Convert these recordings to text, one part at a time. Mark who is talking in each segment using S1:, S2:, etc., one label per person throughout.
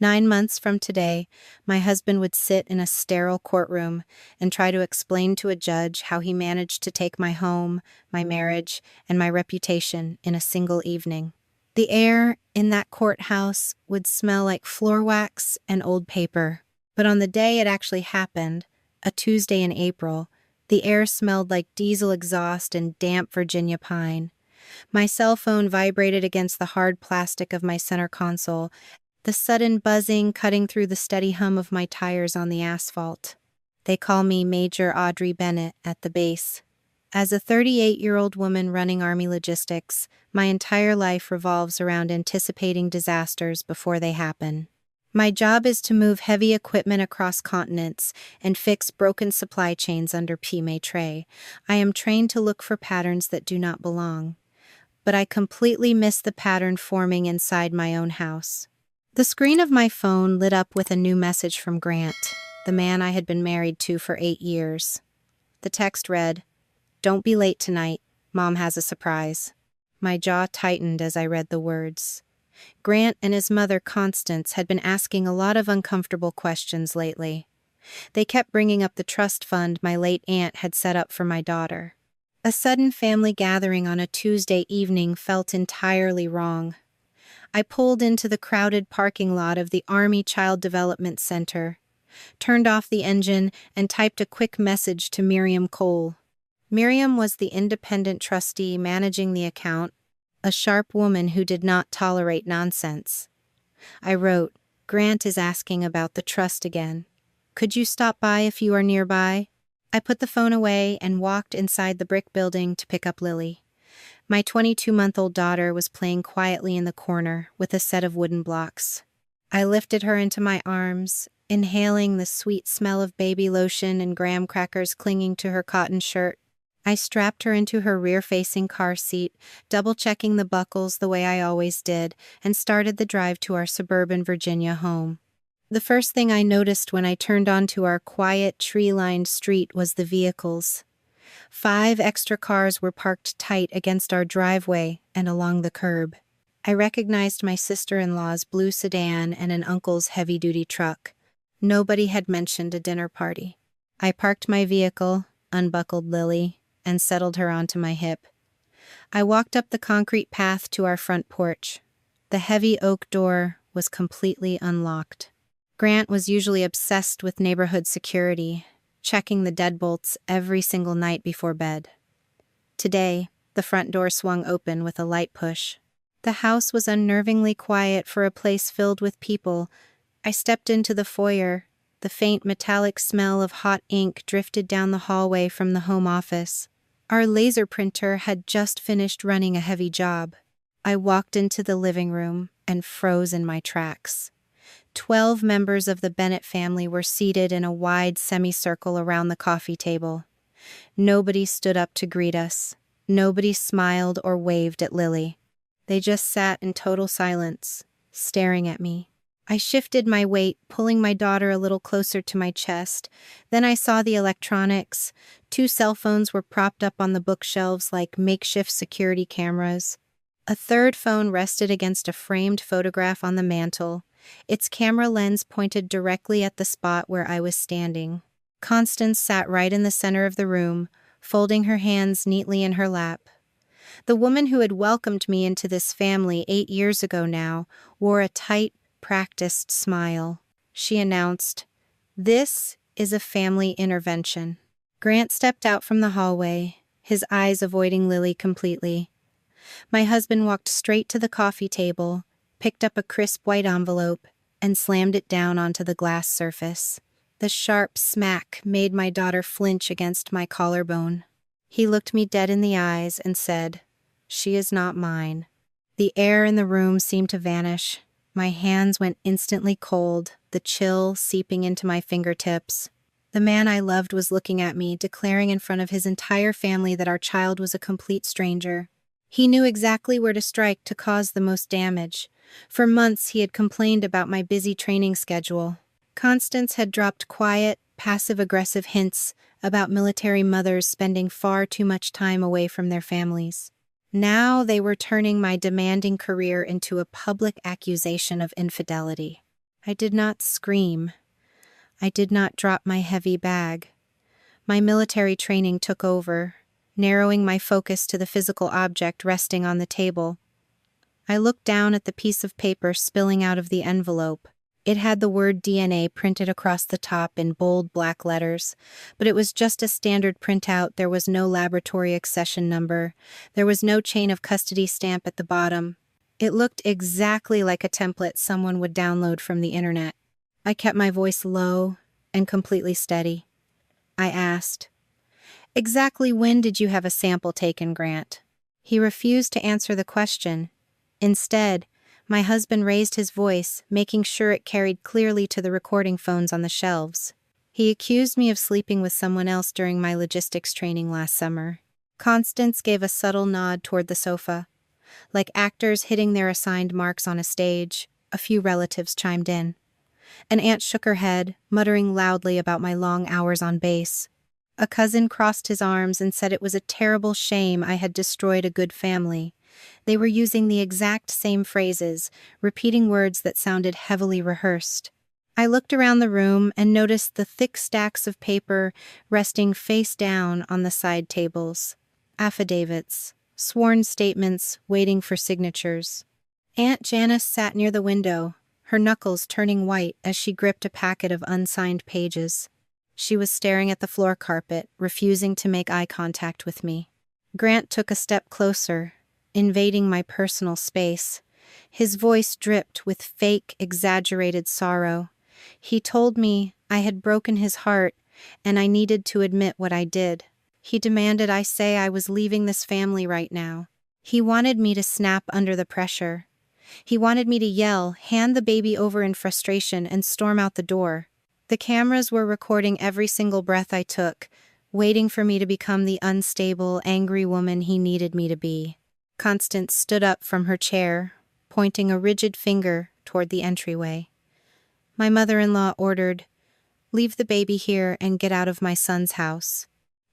S1: 9 months from today, my husband would sit in a sterile courtroom and try to explain to a judge how he managed to take my home, my marriage, and my reputation in a single evening. The air in that courthouse would smell like floor wax and old paper. But on the day it actually happened, a Tuesday in April, the air smelled like diesel exhaust and damp Virginia pine. My cell phone vibrated against the hard plastic of my center console, the sudden buzzing cutting through the steady hum of my tires on the asphalt. They call me Major Audrey Bennett at the base. As a 38-year-old woman running Army logistics, my entire life revolves around anticipating disasters before they happen. My job is to move heavy equipment across continents and fix broken supply chains under P. Maitre. I am trained to look for patterns that do not belong. But I completely miss the pattern forming inside my own house. The screen of my phone lit up with a new message from Grant, the man I had been married to for 8 years. The text read, "Don't be late tonight. Mom has a surprise." My jaw tightened as I read the words. Grant and his mother, Constance, had been asking a lot of uncomfortable questions lately. They kept bringing up the trust fund my late aunt had set up for my daughter. A sudden family gathering on a Tuesday evening felt entirely wrong. I pulled into the crowded parking lot of the Army Child Development Center, turned off the engine, and typed a quick message to Miriam Cole. Miriam was the independent trustee managing the account, a sharp woman who did not tolerate nonsense. I wrote, "Grant is asking about the trust again. Could you stop by if you are nearby?" I put the phone away and walked inside the brick building to pick up Lily. My 22-month-old daughter was playing quietly in the corner with a set of wooden blocks. I lifted her into my arms, inhaling the sweet smell of baby lotion and graham crackers clinging to her cotton shirt. I strapped her into her rear-facing car seat, double-checking the buckles the way I always did, and started the drive to our suburban Virginia home. The first thing I noticed when I turned onto our quiet, tree-lined street was the vehicles. 5 extra cars were parked tight against our driveway and along the curb. I recognized my sister-in-law's blue sedan and an uncle's heavy-duty truck. Nobody had mentioned a dinner party. I parked my vehicle, unbuckled Lily, and settled her onto my hip. I walked up the concrete path to our front porch. The heavy oak door was completely unlocked. Grant was usually obsessed with neighborhood security, checking the deadbolts every single night before bed. Today, the front door swung open with a light push. The house was unnervingly quiet for a place filled with people. I stepped into the foyer. The faint metallic smell of hot ink drifted down the hallway from the home office. Our laser printer had just finished running a heavy job. I walked into the living room and froze in my tracks. 12 members of the Bennett family were seated in a wide semicircle around the coffee table. Nobody stood up to greet us. Nobody smiled or waved at Lily. They just sat in total silence, staring at me. I shifted my weight, pulling my daughter a little closer to my chest. Then I saw the electronics. 2 cell phones were propped up on the bookshelves like makeshift security cameras. A third phone rested against a framed photograph on the mantel. Its camera lens pointed directly at the spot where I was standing. Constance sat right in the center of the room, folding her hands neatly in her lap. The woman who had welcomed me into this family 8 years ago now wore a tight, practiced smile. She announced, "This is a family intervention." Grant stepped out from the hallway, his eyes avoiding Lily completely. My husband walked straight to the coffee table, picked up a crisp white envelope, and slammed it down onto the glass surface. The sharp smack made my daughter flinch against my collarbone. He looked me dead in the eyes and said, "She is not mine." The air in the room seemed to vanish. My hands went instantly cold, the chill seeping into my fingertips. The man I loved was looking at me, declaring in front of his entire family that our child was a complete stranger. He knew exactly where to strike to cause the most damage. For months he had complained about my busy training schedule. Constance had dropped quiet, passive-aggressive hints about military mothers spending far too much time away from their families. Now they were turning my demanding career into a public accusation of infidelity. I did not scream. I did not drop my heavy bag. My military training took over, narrowing my focus to the physical object resting on the table. I looked down at the piece of paper spilling out of the envelope. It had the word DNA printed across the top in bold black letters, but it was just a standard printout. There was no laboratory accession number. There was no chain of custody stamp at the bottom. It looked exactly like a template someone would download from the internet. I kept my voice low and completely steady. I asked, "Exactly when did you have a sample taken, Grant?" He refused to answer the question. Instead, my husband raised his voice, making sure it carried clearly to the recording phones on the shelves. He accused me of sleeping with someone else during my logistics training last summer. Constance gave a subtle nod toward the sofa. Like actors hitting their assigned marks on a stage, a few relatives chimed in. An aunt shook her head, muttering loudly about my long hours on base. A cousin crossed his arms and said it was a terrible shame I had destroyed a good family. They were using the exact same phrases, repeating words that sounded heavily rehearsed. I looked around the room and noticed the thick stacks of paper resting face down on the side tables. Affidavits, sworn statements waiting for signatures. Aunt Janice sat near the window, her knuckles turning white as she gripped a packet of unsigned pages. She was staring at the floor carpet, refusing to make eye contact with me. Grant took a step closer, invading my personal space. His voice dripped with fake, exaggerated sorrow. He told me I had broken his heart and I needed to admit what I did. He demanded I say I was leaving this family right now. He wanted me to snap under the pressure. He wanted me to yell, hand the baby over in frustration, and storm out the door. The cameras were recording every single breath I took, waiting for me to become the unstable, angry woman he needed me to be. Constance stood up from her chair, pointing a rigid finger toward the entryway. My mother-in-law ordered, "Leave the baby here and get out of my son's house."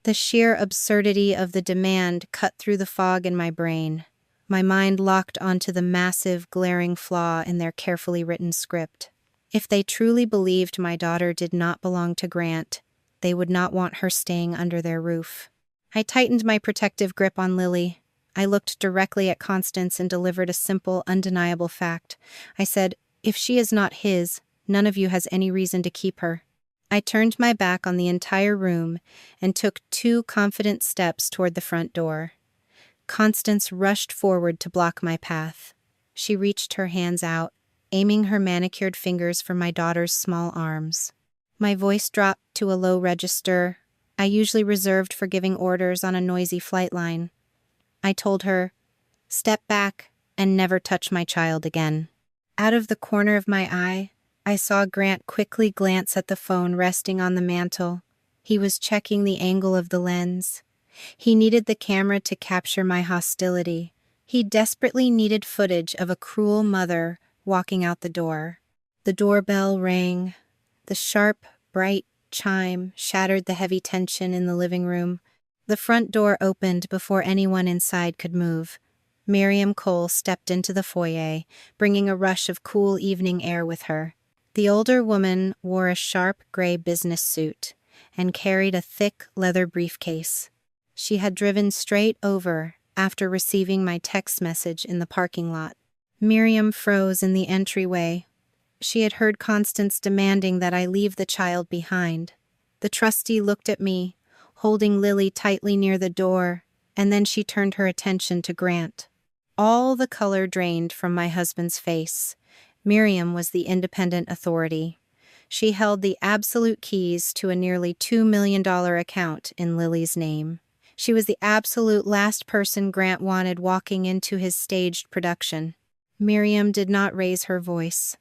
S1: The sheer absurdity of the demand cut through the fog in my brain. My mind locked onto the massive, glaring flaw in their carefully written script. If they truly believed my daughter did not belong to Grant, they would not want her staying under their roof. I tightened my protective grip on Lily. I looked directly at Constance and delivered a simple, undeniable fact. I said, "If she is not his, none of you has any reason to keep her." I turned my back on the entire room and took 2 confident steps toward the front door. Constance rushed forward to block my path. She reached her hands out, aiming her manicured fingers for my daughter's small arms. My voice dropped to a low register, I usually reserved for giving orders on a noisy flight line. I told her, "Step back and never touch my child again." Out of the corner of my eye, I saw Grant quickly glance at the phone resting on the mantel. He was checking the angle of the lens. He needed the camera to capture my hostility. He desperately needed footage of a cruel mother walking out the door. The doorbell rang. The sharp, bright chime shattered the heavy tension in the living room. The front door opened before anyone inside could move. Miriam Cole stepped into the foyer, bringing a rush of cool evening air with her. The older woman wore a sharp gray business suit and carried a thick leather briefcase. She had driven straight over after receiving my text message in the parking lot. Miriam froze in the entryway. She had heard Constance demanding that I leave the child behind. The trustee looked at me, holding Lily tightly near the door, and then she turned her attention to Grant. All the color drained from my husband's face. Miriam was the independent authority. She held the absolute keys to a nearly $2 million account in Lily's name. She was the absolute last person Grant wanted walking into his staged production. Miriam did not raise her voice.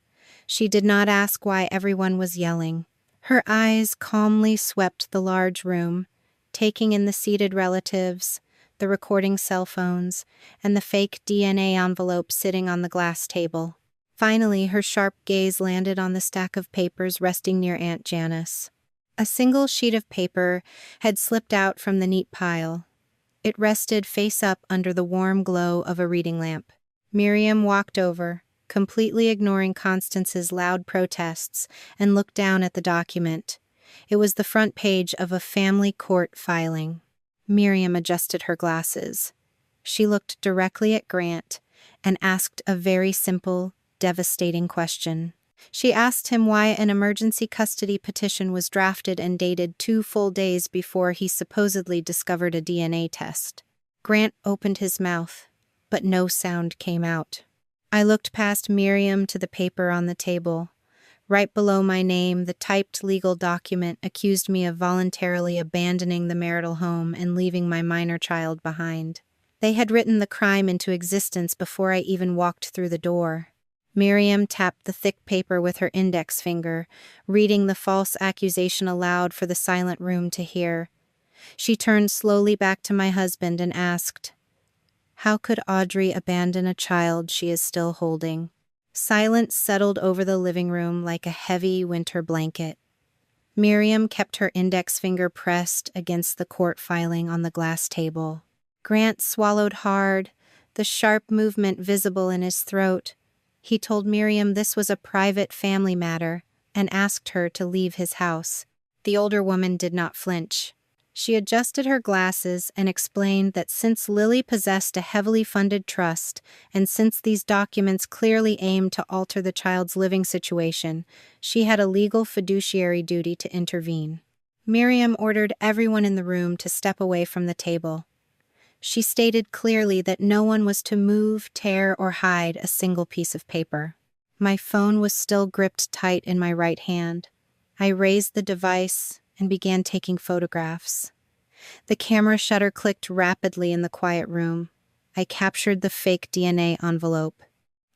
S1: She did not ask why everyone was yelling. Her eyes calmly swept the large room, taking in the seated relatives, the recording cell phones, and the fake DNA envelope sitting on the glass table. Finally, her sharp gaze landed on the stack of papers resting near Aunt Janice. A single sheet of paper had slipped out from the neat pile. It rested face up under the warm glow of a reading lamp. Miriam walked over, completely ignoring Constance's loud protests, and looked down at the document. It was the front page of a family court filing. Miriam adjusted her glasses. She looked directly at Grant and asked a very simple, devastating question. She asked him why an emergency custody petition was drafted and dated 2 full days before he supposedly discovered a DNA test. Grant opened his mouth, but no sound came out. I looked past Miriam to the paper on the table. Right below my name, the typed legal document accused me of voluntarily abandoning the marital home and leaving my minor child behind. They had written the crime into existence before I even walked through the door. Miriam tapped the thick paper with her index finger, reading the false accusation aloud for the silent room to hear. She turned slowly back to my husband and asked, "How could Audrey abandon a child she is still holding?" Silence settled over the living room like a heavy winter blanket. Miriam kept her index finger pressed against the court filing on the glass table. Grant swallowed hard, the sharp movement visible in his throat. He told Miriam this was a private family matter and asked her to leave his house. The older woman did not flinch. She adjusted her glasses and explained that since Lily possessed a heavily funded trust, and since these documents clearly aimed to alter the child's living situation, she had a legal fiduciary duty to intervene. Miriam ordered everyone in the room to step away from the table. She stated clearly that no one was to move, tear, or hide a single piece of paper. My phone was still gripped tight in my right hand. I raised the device and began taking photographs. The camera shutter clicked rapidly in the quiet room. I captured the fake DNA envelope.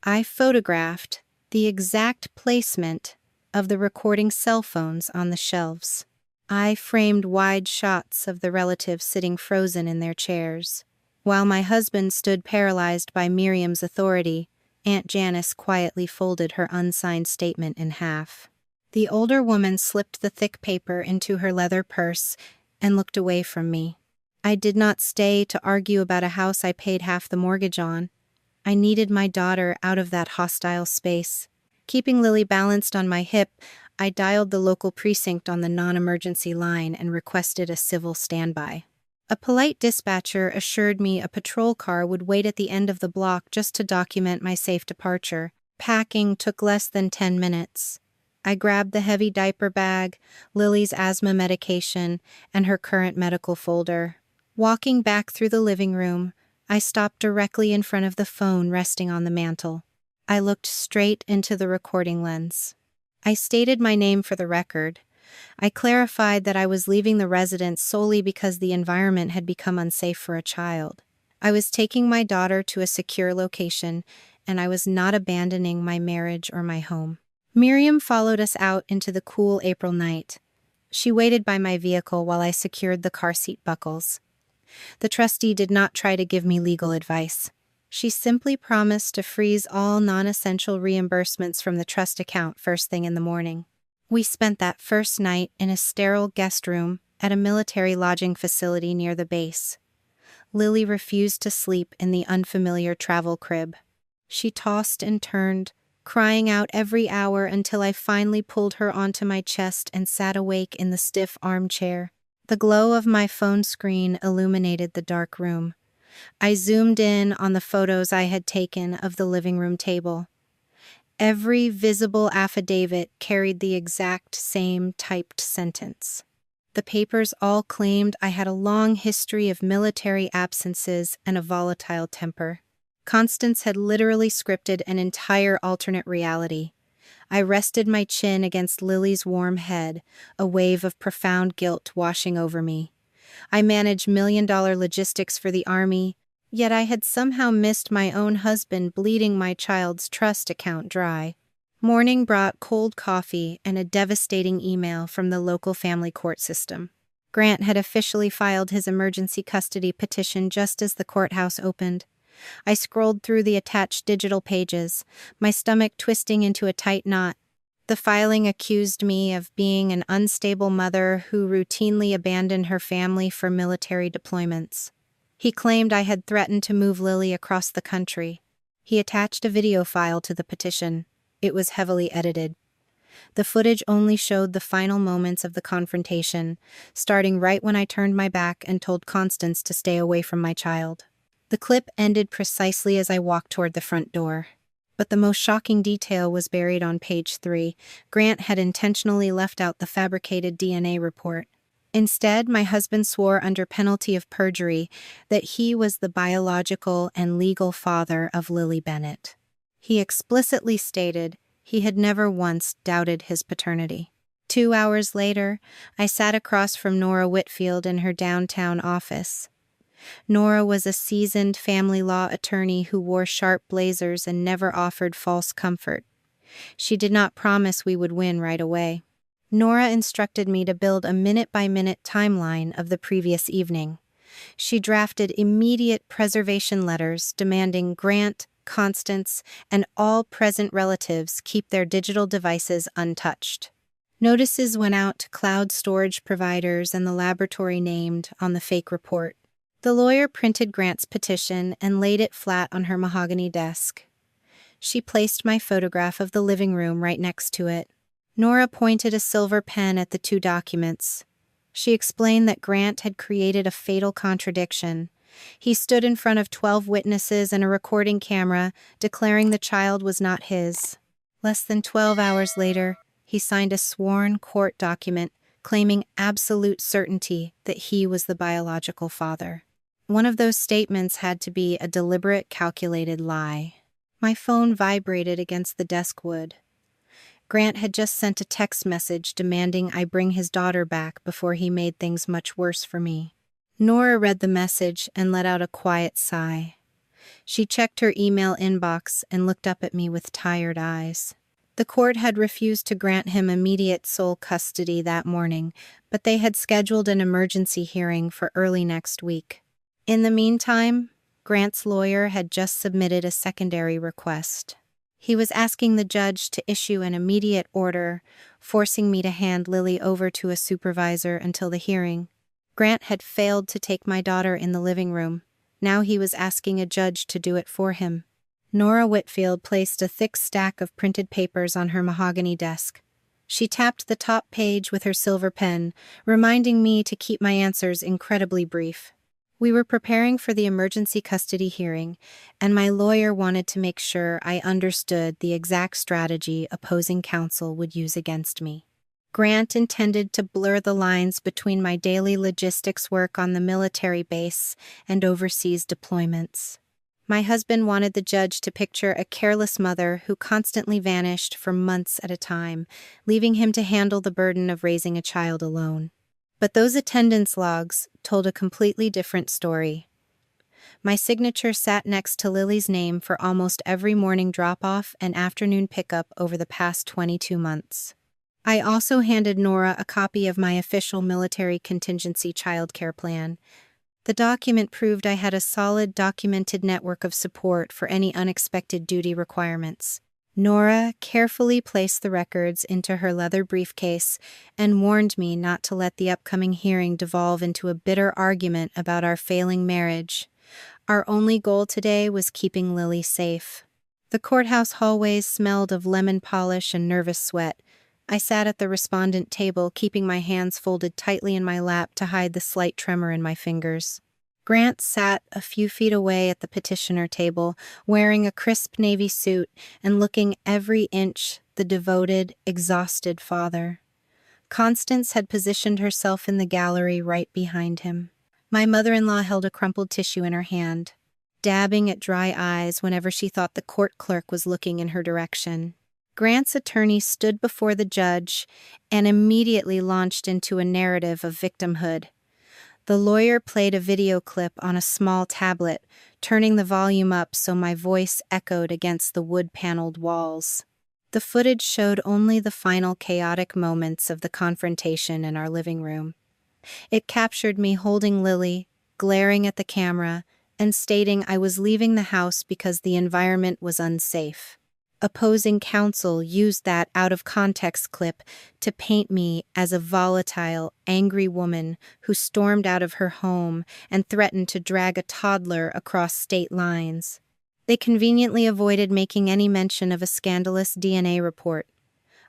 S1: I photographed the exact placement of the recording cell phones on the shelves. I framed wide shots of the relatives sitting frozen in their chairs. While my husband stood paralyzed by Miriam's authority, Aunt Janice quietly folded her unsigned statement in half. The older woman slipped the thick paper into her leather purse and looked away from me. I did not stay to argue about a house I paid half the mortgage on. I needed my daughter out of that hostile space. Keeping Lily balanced on my hip, I dialed the local precinct on the non-emergency line and requested a civil standby. A polite dispatcher assured me a patrol car would wait at the end of the block just to document my safe departure. Packing took less than 10 minutes. I grabbed the heavy diaper bag, Lily's asthma medication, and her current medical folder. Walking back through the living room, I stopped directly in front of the phone resting on the mantel. I looked straight into the recording lens. I stated my name for the record. I clarified that I was leaving the residence solely because the environment had become unsafe for a child. I was taking my daughter to a secure location, and I was not abandoning my marriage or my home. Miriam followed us out into the cool April night. She waited by my vehicle while I secured the car seat buckles. The trustee did not try to give me legal advice. She simply promised to freeze all non-essential reimbursements from the trust account first thing in the morning. We spent that first night in a sterile guest room at a military lodging facility near the base. Lily refused to sleep in the unfamiliar travel crib. She tossed and turned, crying out every hour until I finally pulled her onto my chest and sat awake in the stiff armchair. The glow of my phone screen illuminated the dark room. I zoomed in on the photos I had taken of the living room table. Every visible affidavit carried the exact same typed sentence. The papers all claimed I had a long history of military absences and a volatile temper. Constance had literally scripted an entire alternate reality. I rested my chin against Lily's warm head, a wave of profound guilt washing over me. I managed million-dollar logistics for the Army, yet I had somehow missed my own husband bleeding my child's trust account dry. Morning brought cold coffee and a devastating email from the local family court system. Grant had officially filed his emergency custody petition just as the courthouse opened. I scrolled through the attached digital pages, my stomach twisting into a tight knot. The filing accused me of being an unstable mother who routinely abandoned her family for military deployments. He claimed I had threatened to move Lily across the country. He attached a video file to the petition. It was heavily edited. The footage only showed the final moments of the confrontation, starting right when I turned my back and told Constance to stay away from my child. The clip ended precisely as I walked toward the front door. But the most shocking detail was buried on page 3. Grant had intentionally left out the fabricated DNA report. Instead, my husband swore under penalty of perjury that he was the biological and legal father of Lily Bennett. He explicitly stated he had never once doubted his paternity. 2 hours later, I sat across from Nora Whitfield in her downtown office. Nora was a seasoned family law attorney who wore sharp blazers and never offered false comfort. She did not promise we would win right away. Nora instructed me to build a minute-by-minute timeline of the previous evening. She drafted immediate preservation letters demanding Grant, Constance, and all present relatives keep their digital devices untouched. Notices went out to cloud storage providers and the laboratory named on the fake report. The lawyer printed Grant's petition and laid it flat on her mahogany desk. She placed my photograph of the living room right next to it. Nora pointed a silver pen at the 2 documents. She explained that Grant had created a fatal contradiction. He stood in front of 12 witnesses and a recording camera, declaring the child was not his. Less than 12 hours later, he signed a sworn court document claiming absolute certainty that he was the biological father. One of those statements had to be a deliberate, calculated lie. My phone vibrated against the desk wood. Grant had just sent a text message demanding I bring his daughter back before he made things much worse for me. Nora read the message and let out a quiet sigh. She checked her email inbox and looked up at me with tired eyes. The court had refused to grant him immediate sole custody that morning, but they had scheduled an emergency hearing for early next week. In the meantime, Grant's lawyer had just submitted a secondary request. He was asking the judge to issue an immediate order, forcing me to hand Lily over to a supervisor until the hearing. Grant had failed to take my daughter in the living room. Now he was asking a judge to do it for him. Nora Whitfield placed a thick stack of printed papers on her mahogany desk. She tapped the top page with her silver pen, reminding me to keep my answers incredibly brief. We were preparing for the emergency custody hearing, and my lawyer wanted to make sure I understood the exact strategy opposing counsel would use against me. Grant intended to blur the lines between my daily logistics work on the military base and overseas deployments. My husband wanted the judge to picture a careless mother who constantly vanished for months at a time, leaving him to handle the burden of raising a child alone. But those attendance logs told a completely different story. My signature sat next to Lily's name for almost every morning drop-off and afternoon pickup over the past 22 months. I also handed Nora a copy of my official military contingency childcare plan. The document proved I had a solid, documented network of support for any unexpected duty requirements. Nora carefully placed the records into her leather briefcase and warned me not to let the upcoming hearing devolve into a bitter argument about our failing marriage. Our only goal today was keeping Lily safe. The courthouse hallways smelled of lemon polish and nervous sweat. I sat at the respondent table, keeping my hands folded tightly in my lap to hide the slight tremor in my fingers. Grant sat a few feet away at the petitioner table, wearing a crisp navy suit and looking every inch the devoted, exhausted father. Constance had positioned herself in the gallery right behind him. My mother-in-law held a crumpled tissue in her hand, dabbing at dry eyes whenever she thought the court clerk was looking in her direction. Grant's attorney stood before the judge and immediately launched into a narrative of victimhood. The lawyer played a video clip on a small tablet, turning the volume up so my voice echoed against the wood-paneled walls. The footage showed only the final chaotic moments of the confrontation in our living room. It captured me holding Lily, glaring at the camera, and stating I was leaving the house because the environment was unsafe. Opposing counsel used that out-of-context clip to paint me as a volatile, angry woman who stormed out of her home and threatened to drag a toddler across state lines. They conveniently avoided making any mention of a scandalous DNA report.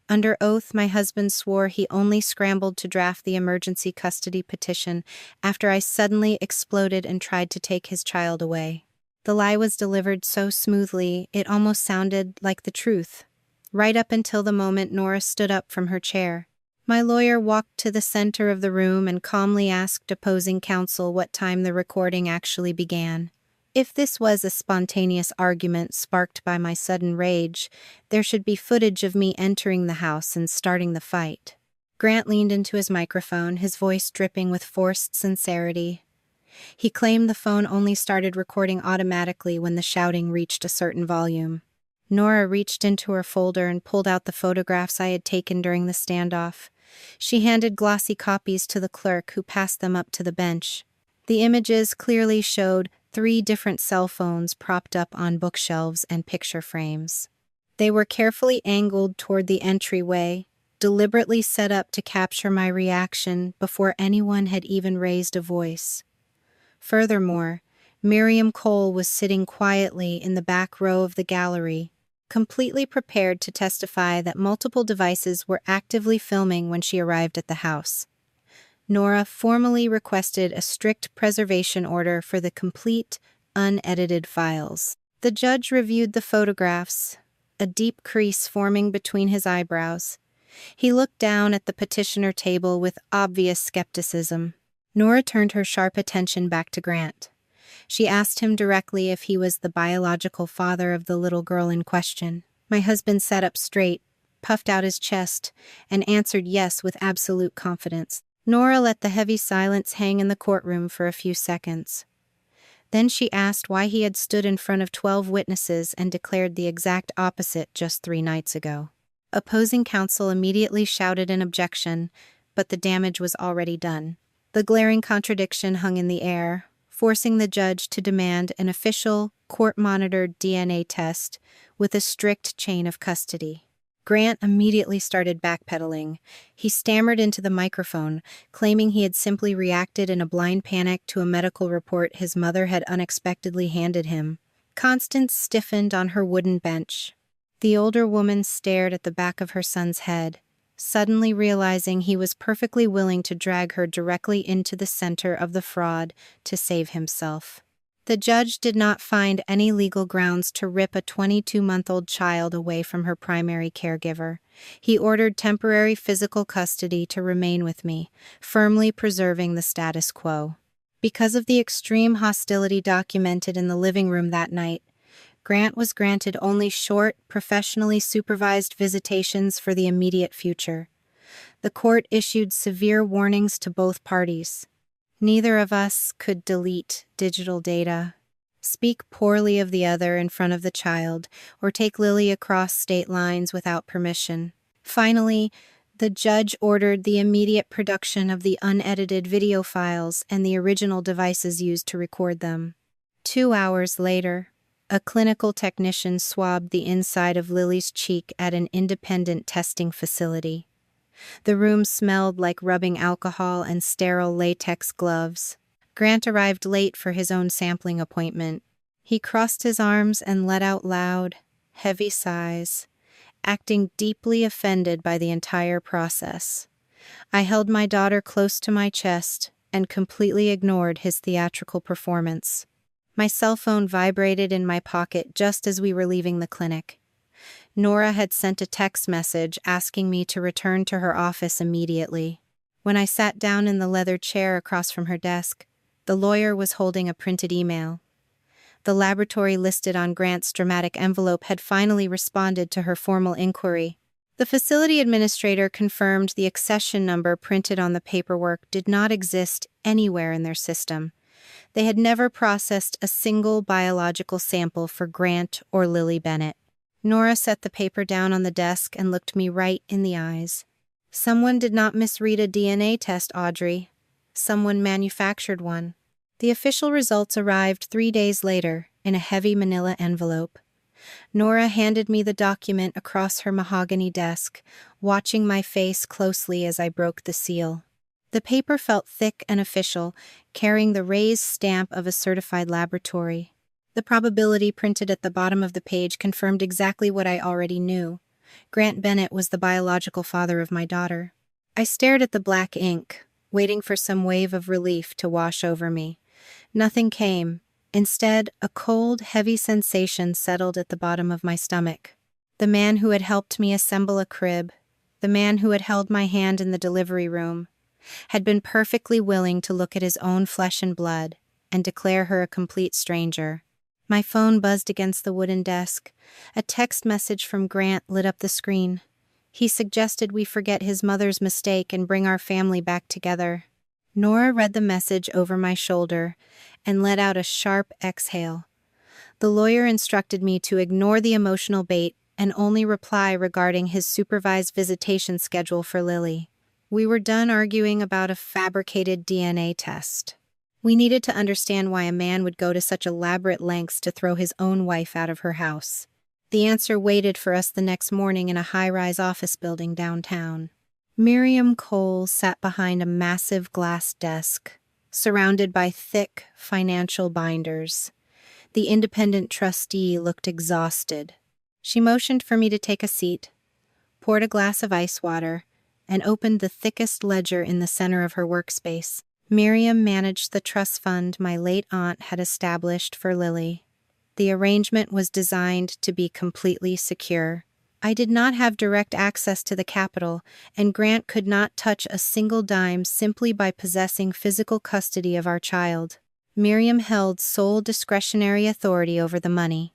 S1: Under oath, my husband swore he only scrambled to draft the emergency custody petition after I suddenly exploded and tried to take his child away. The lie was delivered so smoothly, it almost sounded like the truth, right up until the moment Nora stood up from her chair. My lawyer walked to the center of the room and calmly asked opposing counsel what time the recording actually began. If this was a spontaneous argument sparked by my sudden rage, there should be footage of me entering the house and starting the fight. Grant leaned into his microphone, his voice dripping with forced sincerity. He claimed the phone only started recording automatically when the shouting reached a certain volume. Nora reached into her folder and pulled out the photographs I had taken during the standoff. She handed glossy copies to the clerk, who passed them up to the bench. The images clearly showed 3 different cell phones propped up on bookshelves and picture frames. They were carefully angled toward the entryway, deliberately set up to capture my reaction before anyone had even raised a voice. Furthermore, Miriam Cole was sitting quietly in the back row of the gallery, completely prepared to testify that multiple devices were actively filming when she arrived at the house. Nora formally requested a strict preservation order for the complete, unedited files. The judge reviewed the photographs, a deep crease forming between his eyebrows. He looked down at the petitioner table with obvious skepticism. Nora turned her sharp attention back to Grant. She asked him directly if he was the biological father of the little girl in question. My husband sat up straight, puffed out his chest, and answered yes with absolute confidence. Nora let the heavy silence hang in the courtroom for a few seconds. Then she asked why he had stood in front of 12 witnesses and declared the exact opposite just 3 nights ago. Opposing counsel immediately shouted an objection, but the damage was already done. The glaring contradiction hung in the air, forcing the judge to demand an official, court-monitored DNA test with a strict chain of custody. Grant immediately started backpedaling. He stammered into the microphone, claiming he had simply reacted in a blind panic to a medical report his mother had unexpectedly handed him. Constance stiffened on her wooden bench. The older woman stared at the back of her son's head, suddenly realizing he was perfectly willing to drag her directly into the center of the fraud to save himself. The judge did not find any legal grounds to rip a 22-month-old child away from her primary caregiver. He ordered temporary physical custody to remain with me, firmly preserving the status quo. Because of the extreme hostility documented in the living room that night, Grant was granted only short, professionally supervised visitations for the immediate future. The court issued severe warnings to both parties. Neither of us could delete digital data, speak poorly of the other in front of the child, or take Lily across state lines without permission. Finally, the judge ordered the immediate production of the unedited video files and the original devices used to record them. 2 hours later, a clinical technician swabbed the inside of Lily's cheek at an independent testing facility. The room smelled like rubbing alcohol and sterile latex gloves. Grant arrived late for his own sampling appointment. He crossed his arms and let out loud, heavy sighs, acting deeply offended by the entire process. I held my daughter close to my chest and completely ignored his theatrical performance. My cell phone vibrated in my pocket just as we were leaving the clinic. Nora had sent a text message asking me to return to her office immediately. When I sat down in the leather chair across from her desk, the lawyer was holding a printed email. The laboratory listed on Grant's dramatic envelope had finally responded to her formal inquiry. The facility administrator confirmed the accession number printed on the paperwork did not exist anywhere in their system. They had never processed a single biological sample for Grant or Lily Bennett. Nora set the paper down on the desk and looked me right in the eyes. Someone did not misread a DNA test, Audrey. Someone manufactured one. The official results arrived 3 days later in a heavy manila envelope. Nora handed me the document across her mahogany desk, watching my face closely as I broke the seal. The paper felt thick and official, carrying the raised stamp of a certified laboratory. The probability printed at the bottom of the page confirmed exactly what I already knew. Grant Bennett was the biological father of my daughter. I stared at the black ink, waiting for some wave of relief to wash over me. Nothing came. Instead, a cold, heavy sensation settled at the bottom of my stomach. The man who had helped me assemble a crib, the man who had held my hand in the delivery room, had been perfectly willing to look at his own flesh and blood and declare her a complete stranger. My phone buzzed against the wooden desk. A text message from Grant lit up the screen. He suggested we forget his mother's mistake and bring our family back together. Nora read the message over my shoulder and let out a sharp exhale. The lawyer instructed me to ignore the emotional bait and only reply regarding his supervised visitation schedule for Lily. We were done arguing about a fabricated DNA test. We needed to understand why a man would go to such elaborate lengths to throw his own wife out of her house. The answer waited for us the next morning in a high-rise office building downtown. Miriam Cole sat behind a massive glass desk, surrounded by thick financial binders. The independent trustee looked exhausted. She motioned for me to take a seat, poured a glass of ice water, and opened the thickest ledger in the center of her workspace. Miriam managed the trust fund my late aunt had established for Lily. The arrangement was designed to be completely secure. I did not have direct access to the capital, and Grant could not touch a single dime simply by possessing physical custody of our child. Miriam held sole discretionary authority over the money.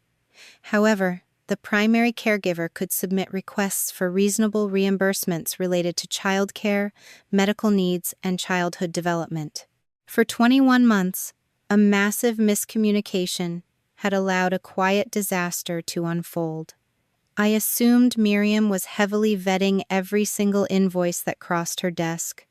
S1: However, the primary caregiver could submit requests for reasonable reimbursements related to childcare, medical needs, and childhood development. For 21 months, a massive miscommunication had allowed a quiet disaster to unfold. I assumed Miriam was heavily vetting every single invoice that crossed her desk.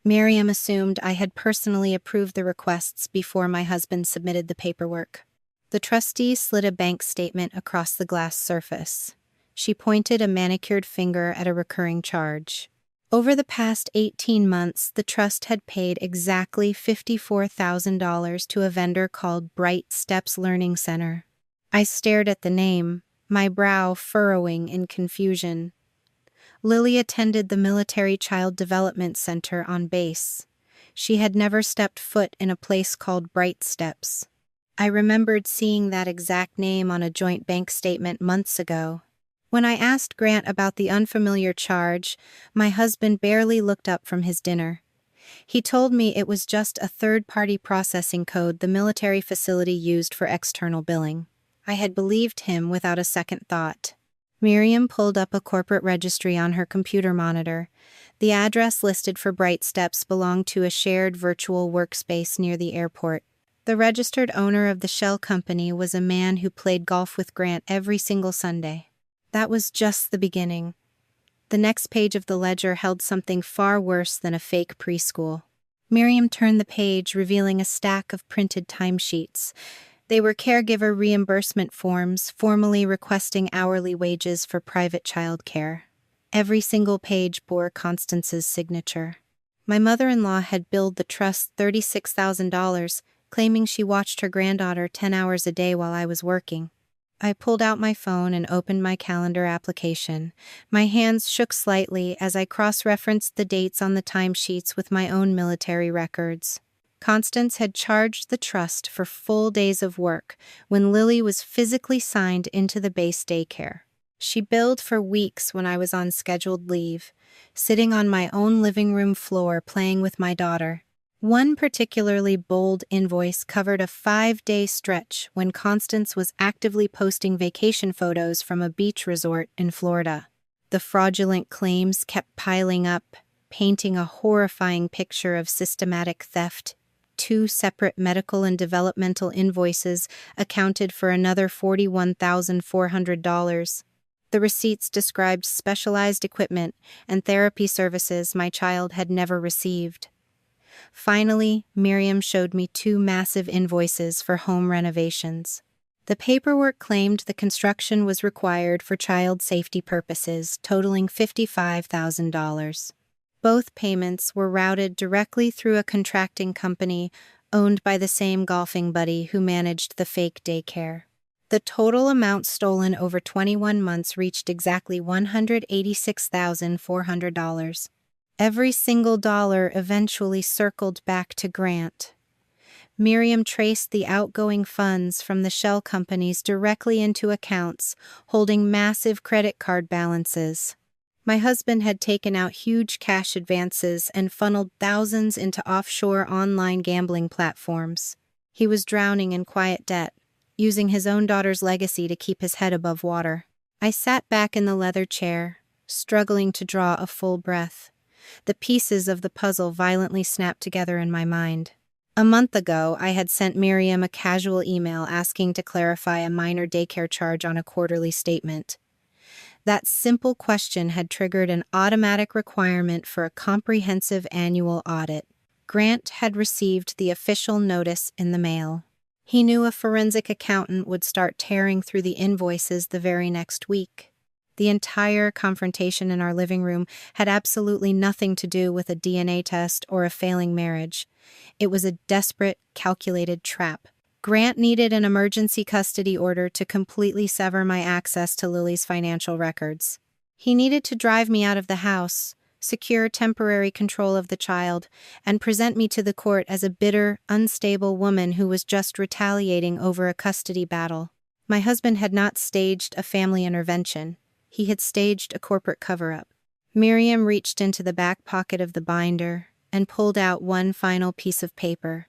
S1: Miriam assumed I had personally approved the requests before my husband submitted the paperwork. The trustee slid a bank statement across the glass surface. She pointed a manicured finger at a recurring charge. Over the past 18 months, the trust had paid exactly $54,000 to a vendor called Bright Steps Learning Center. I stared at the name, my brow furrowing in confusion. Lily attended the Military Child Development Center on base. She had never stepped foot in a place called Bright Steps. I remembered seeing that exact name on a joint bank statement months ago. When I asked Grant about the unfamiliar charge, my husband barely looked up from his dinner. He told me it was just a third-party processing code the military facility used for external billing. I had believed him without a second thought. Miriam pulled up a corporate registry on her computer monitor. The address listed for Bright Steps belonged to a shared virtual workspace near the airport. The registered owner of the shell company was a man who played golf with Grant every single Sunday. That was just the beginning. The next page of the ledger held something far worse than a fake preschool. Miriam turned the page, revealing a stack of printed timesheets. They were caregiver reimbursement forms, formally requesting hourly wages for private child care. Every single page bore Constance's signature. My mother-in-law had billed the trust $36,000, claiming she watched her granddaughter 10 hours a day while I was working. I pulled out my phone and opened my calendar application. My hands shook slightly as I cross-referenced the dates on the timesheets with my own military records. Constance had charged the trust for full days of work when Lily was physically signed into the base daycare. She billed for weeks when I was on scheduled leave, sitting on my own living room floor playing with my daughter. One particularly bold invoice covered a 5-day stretch when Constance was actively posting vacation photos from a beach resort in Florida. The fraudulent claims kept piling up, painting a horrifying picture of systematic theft. 2 separate medical and developmental invoices accounted for another $41,400. The receipts described specialized equipment and therapy services my child had never received. Finally, Miriam showed me 2 massive invoices for home renovations. The paperwork claimed the construction was required for child safety purposes, totaling $55,000. Both payments were routed directly through a contracting company, owned by the same golfing buddy who managed the fake daycare. The total amount stolen over 21 months reached exactly $186,400. Every single dollar eventually circled back to Grant. Miriam traced the outgoing funds from the shell companies directly into accounts holding massive credit card balances. My husband had taken out huge cash advances and funneled thousands into offshore online gambling platforms. He was drowning in quiet debt, using his own daughter's legacy to keep his head above water. I sat back in the leather chair, struggling to draw a full breath. The pieces of the puzzle violently snapped together in my mind. A month ago, I had sent Miriam a casual email asking to clarify a minor daycare charge on a quarterly statement. That simple question had triggered an automatic requirement for a comprehensive annual audit. Grant had received the official notice in the mail. He knew a forensic accountant would start tearing through the invoices the very next week. The entire confrontation in our living room had absolutely nothing to do with a DNA test or a failing marriage. It was a desperate, calculated trap. Grant needed an emergency custody order to completely sever my access to Lily's financial records. He needed to drive me out of the house, secure temporary control of the child, and present me to the court as a bitter, unstable woman who was just retaliating over a custody battle. My husband had not staged a family intervention. He had staged a corporate cover-up. Miriam reached into the back pocket of the binder and pulled out one final piece of paper.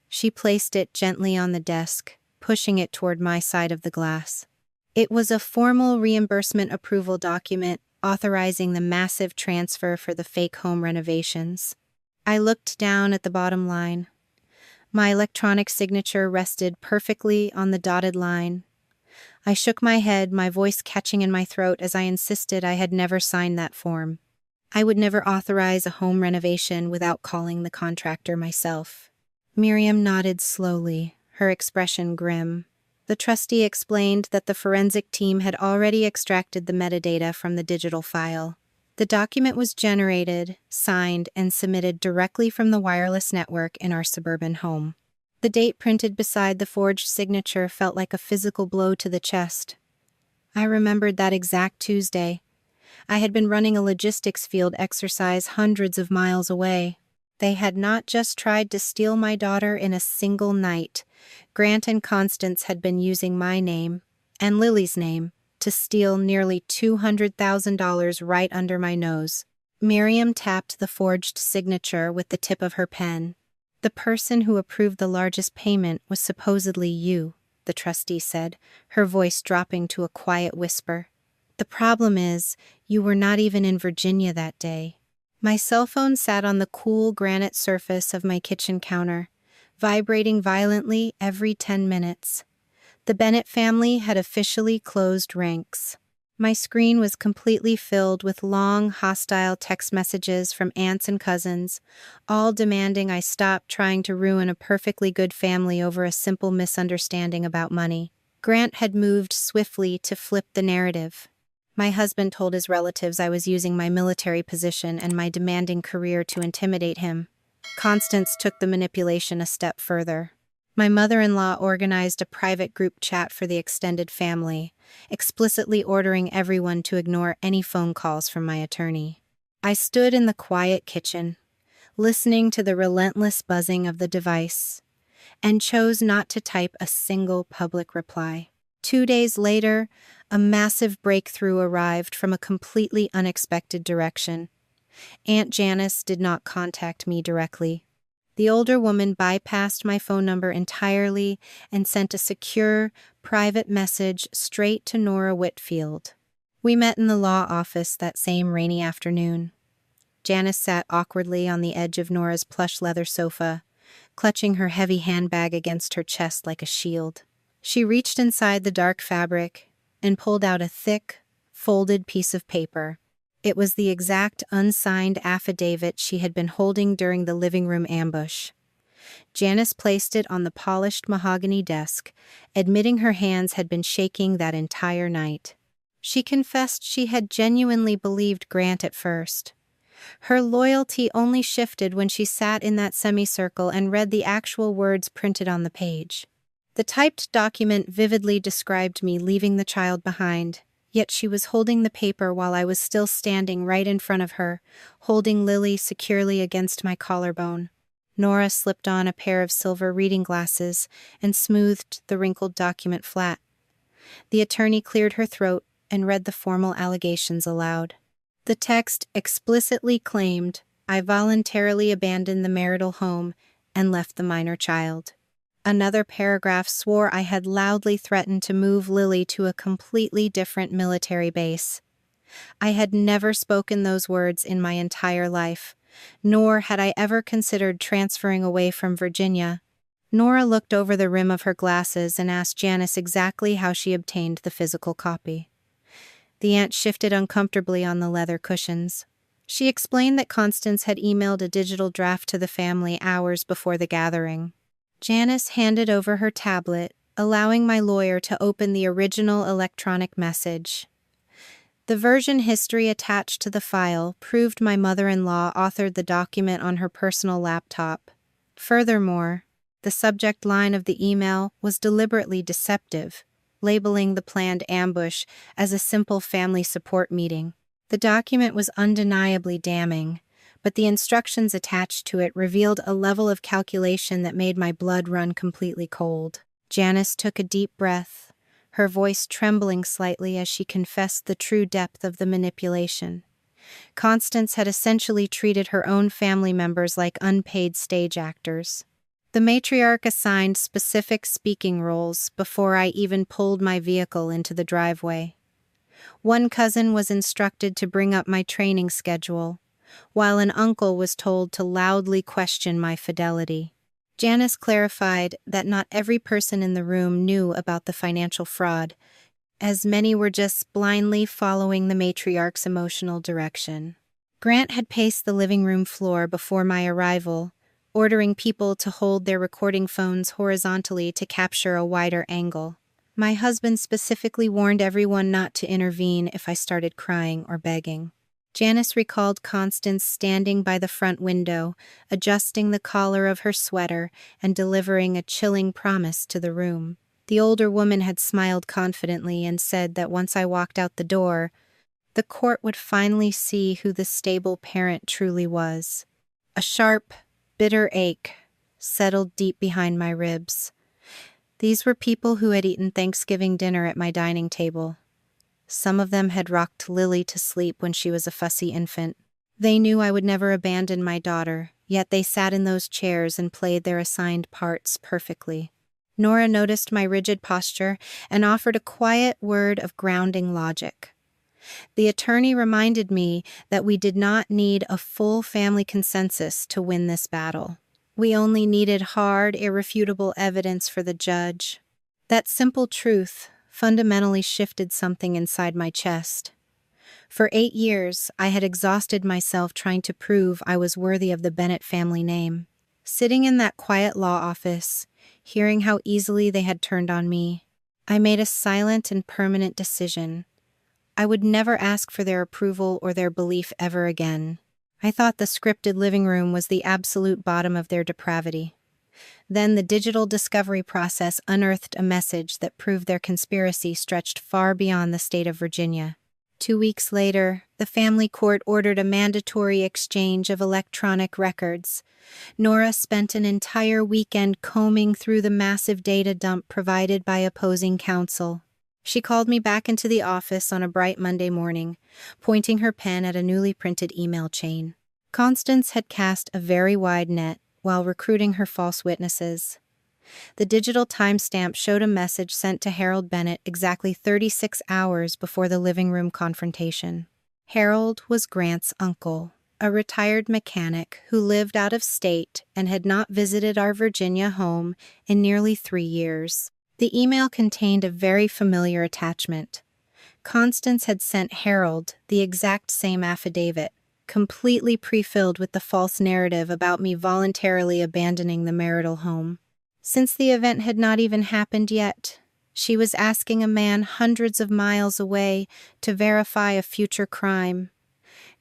S1: She placed it gently on the desk, pushing it toward my side of the glass. It was a formal reimbursement approval document authorizing the massive transfer for the fake home renovations. I looked down at the bottom line. My electronic signature rested perfectly on the dotted line. I shook my head, my voice catching in my throat as I insisted I had never signed that form. I would never authorize a home renovation without calling the contractor myself. Miriam nodded slowly, her expression grim. The trustee explained that the forensic team had already extracted the metadata from the digital file. The document was generated, signed, and submitted directly from the wireless network in our suburban home. The date printed beside the forged signature felt like a physical blow to the chest. I remembered that exact Tuesday. I had been running a logistics field exercise hundreds of miles away. They had not just tried to steal my daughter in a single night. Grant and Constance had been using my name, and Lily's name, to steal nearly $200,000 right under my nose. Miriam tapped the forged signature with the tip of her pen. The person who approved the largest payment was supposedly you, the trustee said, her voice dropping to a quiet whisper. The problem is, you were not even in Virginia that day. My cell phone sat on the cool granite surface of my kitchen counter, vibrating violently every 10 minutes. The Bennett family had officially closed ranks. My screen was completely filled with long, hostile text messages from aunts and cousins, all demanding I stop trying to ruin a perfectly good family over a simple misunderstanding about money. Grant had moved swiftly to flip the narrative. My husband told his relatives I was using my military position and my demanding career to intimidate him. Constance took the manipulation a step further. My mother-in-law organized a private group chat for the extended family, explicitly ordering everyone to ignore any phone calls from my attorney. I stood in the quiet kitchen, listening to the relentless buzzing of the device, and chose not to type a single public reply. 2 days later, a massive breakthrough arrived from a completely unexpected direction. Aunt Janice did not contact me directly. The older woman bypassed my phone number entirely and sent a secure, private message straight to Nora Whitfield. We met in the law office that same rainy afternoon. Janice sat awkwardly on the edge of Nora's plush leather sofa, clutching her heavy handbag against her chest like a shield. She reached inside the dark fabric and pulled out a thick, folded piece of paper. It was the exact unsigned affidavit she had been holding during the living room ambush. Janice placed it on the polished mahogany desk, admitting her hands had been shaking that entire night. She confessed she had genuinely believed Grant at first. Her loyalty only shifted when she sat in that semicircle and read the actual words printed on the page. The typed document vividly described me leaving the child behind, yet she was holding the paper while I was still standing right in front of her, holding Lily securely against my collarbone. Nora slipped on a pair of silver reading glasses and smoothed the wrinkled document flat. The attorney cleared her throat and read the formal allegations aloud. The text explicitly claimed, "I voluntarily abandoned the marital home and left the minor child." Another paragraph swore I had loudly threatened to move Lily to a completely different military base. I had never spoken those words in my entire life, nor had I ever considered transferring away from Virginia. Nora looked over the rim of her glasses and asked Janice exactly how she obtained the physical copy. The aunt shifted uncomfortably on the leather cushions. She explained that Constance had emailed a digital draft to the family hours before the gathering. Janice handed over her tablet, allowing my lawyer to open the original electronic message. The version history attached to the file proved my mother-in-law authored the document on her personal laptop. Furthermore, the subject line of the email was deliberately deceptive, labeling the planned ambush as a simple family support meeting. The document was undeniably damning, but the instructions attached to it revealed a level of calculation that made my blood run completely cold. Janice took a deep breath, her voice trembling slightly as she confessed the true depth of the manipulation. Constance had essentially treated her own family members like unpaid stage actors. The matriarch assigned specific speaking roles before I even pulled my vehicle into the driveway. One cousin was instructed to bring up my training schedule, while an uncle was told to loudly question my fidelity. Janice clarified that not every person in the room knew about the financial fraud, as many were just blindly following the matriarch's emotional direction. Grant had paced the living room floor before my arrival, ordering people to hold their recording phones horizontally to capture a wider angle. My husband specifically warned everyone not to intervene if I started crying or begging. Janice recalled Constance standing by the front window, adjusting the collar of her sweater and delivering a chilling promise to the room. The older woman had smiled confidently and said that once I walked out the door, the court would finally see who the stable parent truly was. A sharp, bitter ache settled deep behind my ribs. These were people who had eaten Thanksgiving dinner at my dining table. Some of them had rocked Lily to sleep when she was a fussy infant. They knew I would never abandon my daughter, yet they sat in those chairs and played their assigned parts perfectly. Nora noticed my rigid posture and offered a quiet word of grounding logic. The attorney reminded me that we did not need a full family consensus to win this battle. We only needed hard, irrefutable evidence for the judge. That simple truth fundamentally shifted something inside my chest. For 8 years, I had exhausted myself trying to prove I was worthy of the Bennett family name. Sitting in that quiet law office, hearing how easily they had turned on me, I made a silent and permanent decision. I would never ask for their approval or their belief ever again. I thought the scripted living room was the absolute bottom of their depravity. Then the digital discovery process unearthed a message that proved their conspiracy stretched far beyond the state of Virginia. 2 weeks later, the family court ordered a mandatory exchange of electronic records. Nora spent an entire weekend combing through the massive data dump provided by opposing counsel. She called me back into the office on a bright Monday morning, pointing her pen at a newly printed email chain. Constance had cast a very wide net while recruiting her false witnesses. The digital timestamp showed a message sent to Harold Bennett exactly 36 hours before the living room confrontation. Harold was Grant's uncle, a retired mechanic who lived out of state and had not visited our Virginia home in nearly 3 years. The email contained a very familiar attachment. Constance had sent Harold the exact same affidavit, completely pre-filled with the false narrative about me voluntarily abandoning the marital home. Since the event had not even happened yet, she was asking a man hundreds of miles away to verify a future crime.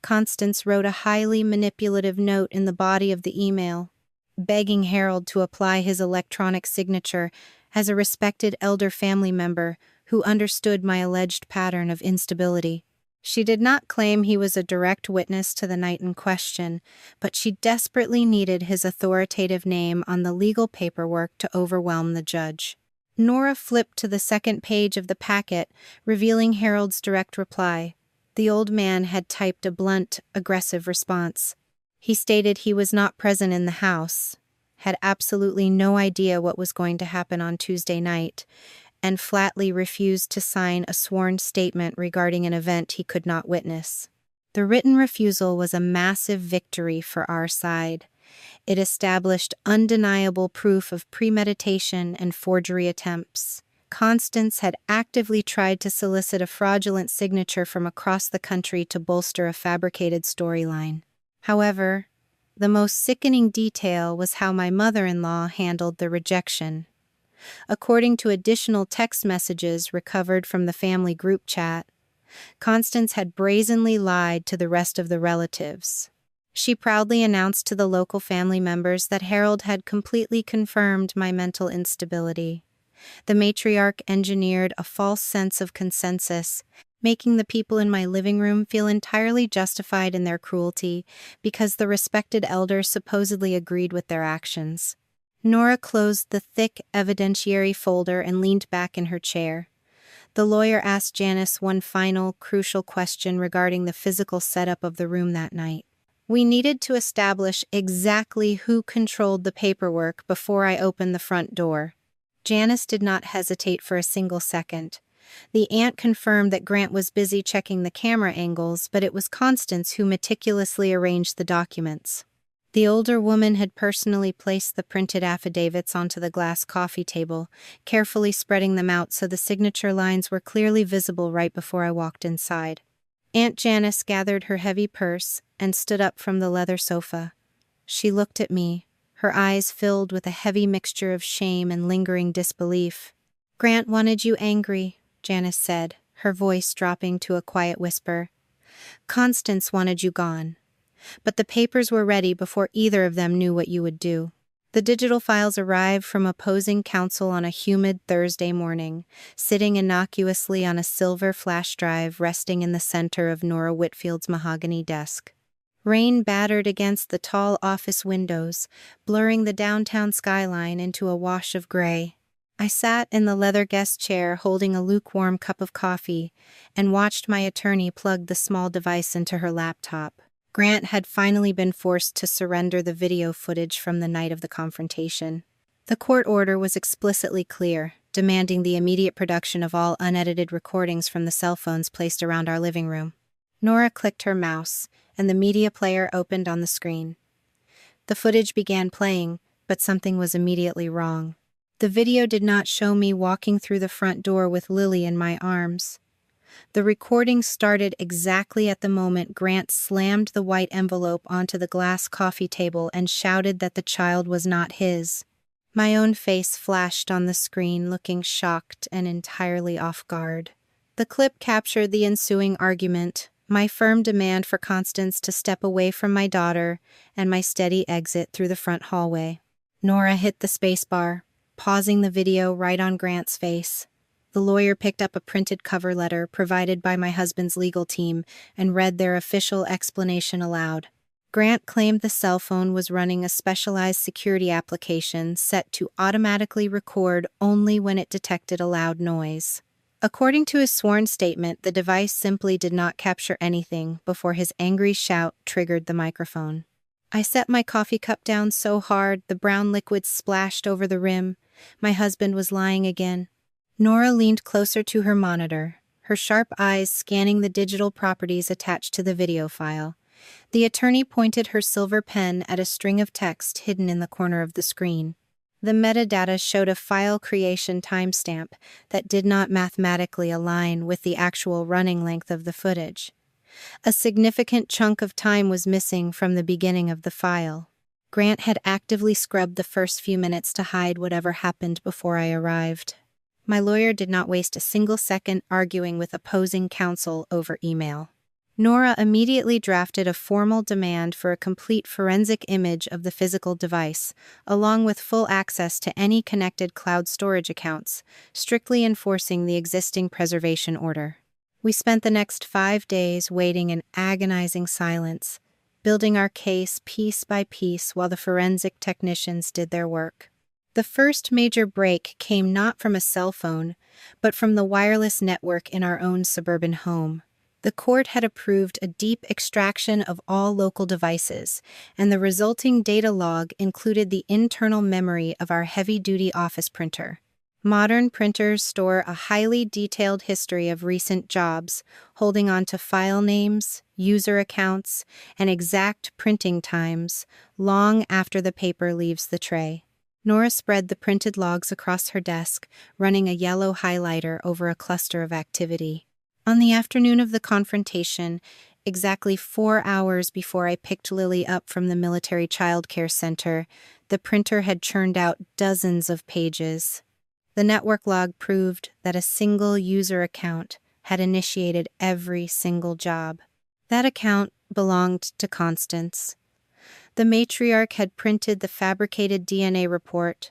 S1: Constance wrote a highly manipulative note in the body of the email, begging Harold to apply his electronic signature as a respected elder family member who understood my alleged pattern of instability. She did not claim he was a direct witness to the night in question, but she desperately needed his authoritative name on the legal paperwork to overwhelm the judge. Nora flipped to the second page of the packet, revealing Harold's direct reply. The old man had typed a blunt, aggressive response. He stated he was not present in the house, had absolutely no idea what was going to happen on Tuesday night, and flatly refused to sign a sworn statement regarding an event he could not witness. The written refusal was a massive victory for our side. It established undeniable proof of premeditation and forgery attempts. Constance had actively tried to solicit a fraudulent signature from across the country to bolster a fabricated storyline. However, the most sickening detail was how my mother-in-law handled the rejection. According to additional text messages recovered from the family group chat, Constance had brazenly lied to the rest of the relatives. She proudly announced to the local family members that Harold had completely confirmed my mental instability. The matriarch engineered a false sense of consensus, making the people in my living room feel entirely justified in their cruelty because the respected elders supposedly agreed with their actions. Nora closed the thick evidentiary folder and leaned back in her chair. The lawyer asked Janice one final, crucial question regarding the physical setup of the room that night. We needed to establish exactly who controlled the paperwork before I opened the front door. Janice did not hesitate for a single second. The aunt confirmed that Grant was busy checking the camera angles, but it was Constance who meticulously arranged the documents. The older woman had personally placed the printed affidavits onto the glass coffee table, carefully spreading them out so the signature lines were clearly visible right before I walked inside. Aunt Janice gathered her heavy purse and stood up from the leather sofa. She looked at me, her eyes filled with a heavy mixture of shame and lingering disbelief. "Grant wanted you angry," Janice said, her voice dropping to a quiet whisper. "Constance wanted you gone. But the papers were ready before either of them knew what you would do." The digital files arrived from opposing counsel on a humid Thursday morning, sitting innocuously on a silver flash drive resting in the center of Nora Whitfield's mahogany desk. Rain battered against the tall office windows, blurring the downtown skyline into a wash of gray. I sat in the leather guest chair holding a lukewarm cup of coffee and watched my attorney plug the small device into her laptop. Grant had finally been forced to surrender the video footage from the night of the confrontation. The court order was explicitly clear, demanding the immediate production of all unedited recordings from the cell phones placed around our living room. Nora clicked her mouse, and the media player opened on the screen. The footage began playing, but something was immediately wrong. The video did not show me walking through the front door with Lily in my arms. The recording started exactly at the moment Grant slammed the white envelope onto the glass coffee table and shouted that the child was not his. My own face flashed on the screen, looking shocked and entirely off guard. The clip captured the ensuing argument, my firm demand for Constance to step away from my daughter, and my steady exit through the front hallway. Nora hit the spacebar, pausing the video right on Grant's face. The lawyer picked up a printed cover letter provided by my husband's legal team and read their official explanation aloud. Grant claimed the cell phone was running a specialized security application set to automatically record only when it detected a loud noise. According to his sworn statement, the device simply did not capture anything before his angry shout triggered the microphone. I set my coffee cup down so hard the brown liquid splashed over the rim. My husband was lying again. Nora leaned closer to her monitor, her sharp eyes scanning the digital properties attached to the video file. The attorney pointed her silver pen at a string of text hidden in the corner of the screen. The metadata showed a file creation timestamp that did not mathematically align with the actual running length of the footage. A significant chunk of time was missing from the beginning of the file. Grant had actively scrubbed the first few minutes to hide whatever happened before I arrived. My lawyer did not waste a single second arguing with opposing counsel over email. Nora immediately drafted a formal demand for a complete forensic image of the physical device, along with full access to any connected cloud storage accounts, strictly enforcing the existing preservation order. We spent the next 5 days waiting in agonizing silence, building our case piece by piece while the forensic technicians did their work. The first major break came not from a cell phone, but from the wireless network in our own suburban home. The court had approved a deep extraction of all local devices, and the resulting data log included the internal memory of our heavy-duty office printer. Modern printers store a highly detailed history of recent jobs, holding on to file names, user accounts, and exact printing times long after the paper leaves the tray. Nora spread the printed logs across her desk, running a yellow highlighter over a cluster of activity. On the afternoon of the confrontation, exactly 4 hours before I picked Lily up from the military childcare center, the printer had churned out dozens of pages. The network log proved that a single user account had initiated every single job. That account belonged to Constance. The matriarch had printed the fabricated DNA report,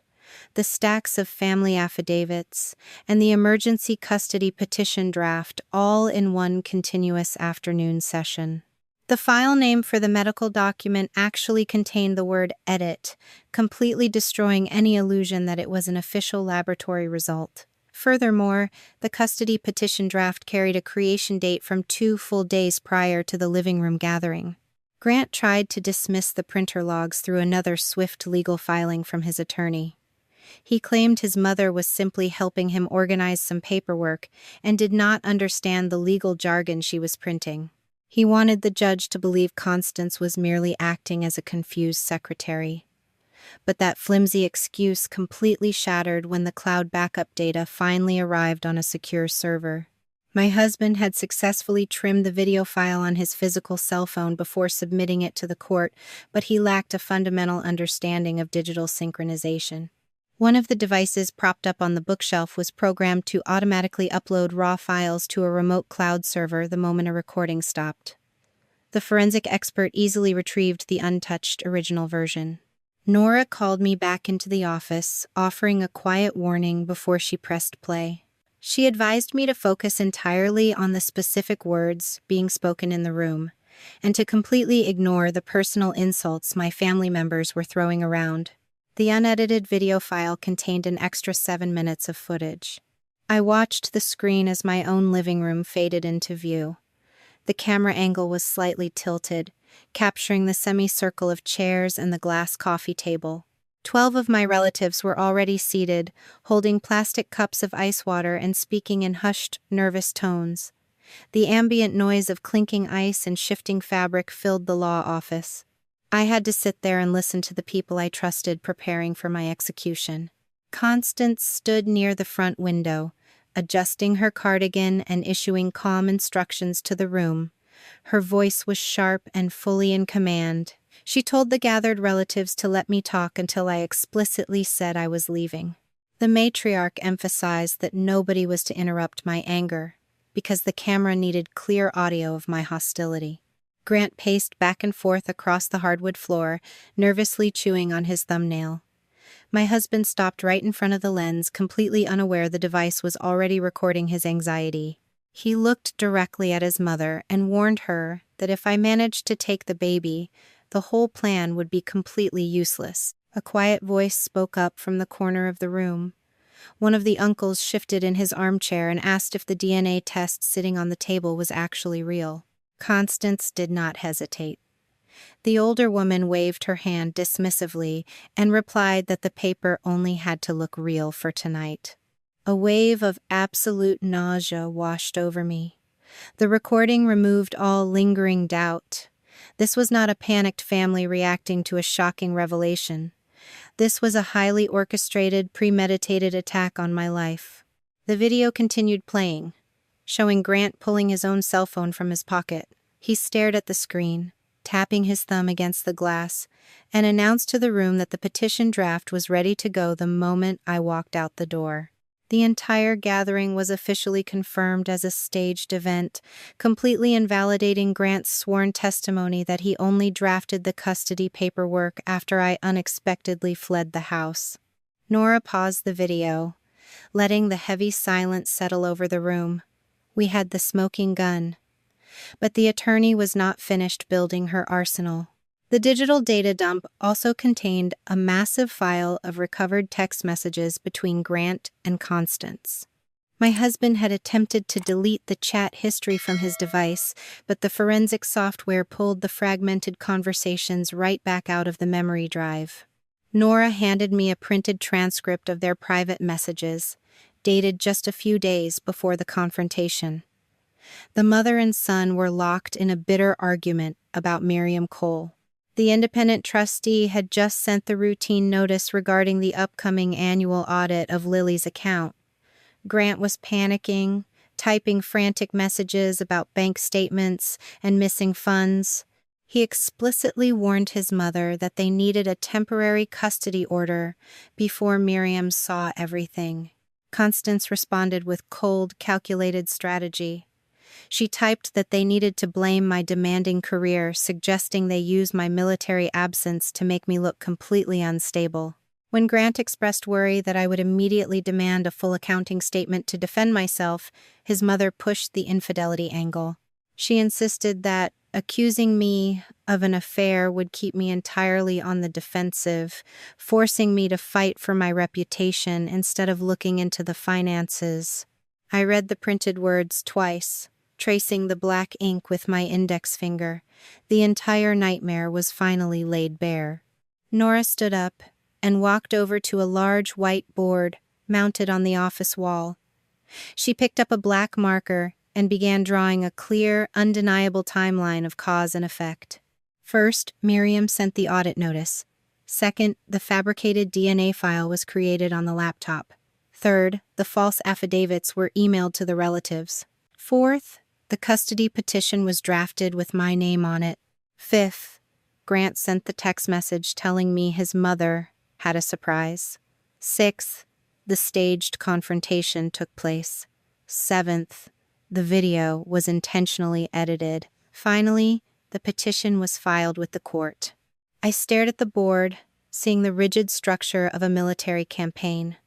S1: the stacks of family affidavits, and the emergency custody petition draft all in one continuous afternoon session. The file name for the medical document actually contained the word edit, completely destroying any illusion that it was an official laboratory result. Furthermore, the custody petition draft carried a creation date from 2 full days prior to the living room gathering. Grant tried to dismiss the printer logs through another swift legal filing from his attorney. He claimed his mother was simply helping him organize some paperwork and did not understand the legal jargon she was printing. He wanted the judge to believe Constance was merely acting as a confused secretary. But that flimsy excuse completely shattered when the cloud backup data finally arrived on a secure server. My husband had successfully trimmed the video file on his physical cell phone before submitting it to the court, but he lacked a fundamental understanding of digital synchronization. One of the devices propped up on the bookshelf was programmed to automatically upload raw files to a remote cloud server the moment a recording stopped. The forensic expert easily retrieved the untouched original version. Nora called me back into the office, offering a quiet warning before she pressed play. She advised me to focus entirely on the specific words being spoken in the room, and to completely ignore the personal insults my family members were throwing around. The unedited video file contained an extra 7 minutes of footage. I watched the screen as my own living room faded into view. The camera angle was slightly tilted, capturing the semicircle of chairs and the glass coffee table. 12 of my relatives were already seated, holding plastic cups of ice water and speaking in hushed, nervous tones. The ambient noise of clinking ice and shifting fabric filled the law office. I had to sit there and listen to the people I trusted preparing for my execution. Constance stood near the front window, adjusting her cardigan and issuing calm instructions to the room. Her voice was sharp and fully in command. She told the gathered relatives to let me talk until I explicitly said I was leaving. The matriarch emphasized that nobody was to interrupt my anger, because the camera needed clear audio of my hostility. Grant paced back and forth across the hardwood floor, nervously chewing on his thumbnail. My husband stopped right in front of the lens, completely unaware the device was already recording his anxiety. He looked directly at his mother and warned her that if I managed to take the baby, the whole plan would be completely useless. A quiet voice spoke up from the corner of the room. One of the uncles shifted in his armchair and asked if the DNA test sitting on the table was actually real. Constance did not hesitate. The older woman waved her hand dismissively and replied that the paper only had to look real for tonight. A wave of absolute nausea washed over me. The recording removed all lingering doubt. This was not a panicked family reacting to a shocking revelation. This was a highly orchestrated, premeditated attack on my life. The video continued playing, showing Grant pulling his own cell phone from his pocket. He stared at the screen, tapping his thumb against the glass, and announced to the room that the petition draft was ready to go the moment I walked out the door. The entire gathering was officially confirmed as a staged event, completely invalidating Grant's sworn testimony that he only drafted the custody paperwork after I unexpectedly fled the house. Nora paused the video, letting the heavy silence settle over the room. We had the smoking gun. But the attorney was not finished building her arsenal. The digital data dump also contained a massive file of recovered text messages between Grant and Constance. My husband had attempted to delete the chat history from his device, but the forensic software pulled the fragmented conversations right back out of the memory drive. Nora handed me a printed transcript of their private messages, dated just a few days before the confrontation. The mother and son were locked in a bitter argument about Miriam Cole. The independent trustee had just sent the routine notice regarding the upcoming annual audit of Lily's account. Grant was panicking, typing frantic messages about bank statements and missing funds. He explicitly warned his mother that they needed a temporary custody order before Miriam saw everything. Constance responded with cold, calculated strategy. She typed that they needed to blame my demanding career, suggesting they use my military absence to make me look completely unstable. When Grant expressed worry that I would immediately demand a full accounting statement to defend myself, his mother pushed the infidelity angle. She insisted that accusing me of an affair would keep me entirely on the defensive, forcing me to fight for my reputation instead of looking into the finances. I read the printed words twice, tracing the black ink with my index finger. The entire nightmare was finally laid bare. Nora stood up and walked over to a large white board mounted on the office wall. She picked up a black marker and began drawing a clear, undeniable timeline of cause and effect. First, Miriam sent the audit notice. Second, the fabricated DNA file was created on the laptop. Third, the false affidavits were emailed to the relatives. Fourth, the custody petition was drafted with my name on it. Fifth, Grant sent the text message telling me his mother had a surprise. Sixth, the staged confrontation took place. Seventh, the video was intentionally edited. Finally, the petition was filed with the court. I stared at the board, seeing the rigid structure of a military campaign.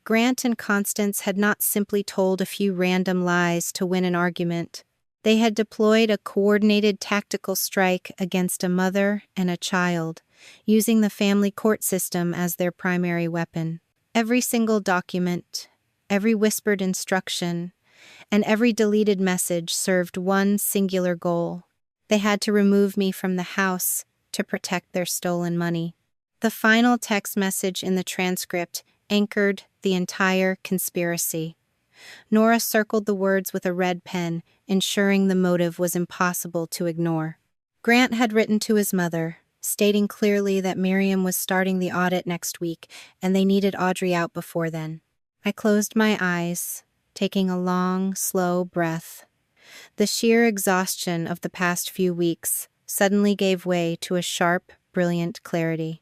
S1: Grant and Constance had not simply told a few random lies to win an argument. They had deployed a coordinated tactical strike against a mother and a child, using the family court system as their primary weapon. Every single document, every whispered instruction, and every deleted message served one singular goal. They had to remove me from the house to protect their stolen money. The final text message in the transcript anchored the entire conspiracy. Nora circled the words with a red pen, ensuring the motive was impossible to ignore. Grant had written to his mother, stating clearly that Miriam was starting the audit next week and they needed Audrey out before then. I closed my eyes, taking a long, slow breath. The sheer exhaustion of the past few weeks suddenly gave way to a sharp, brilliant clarity.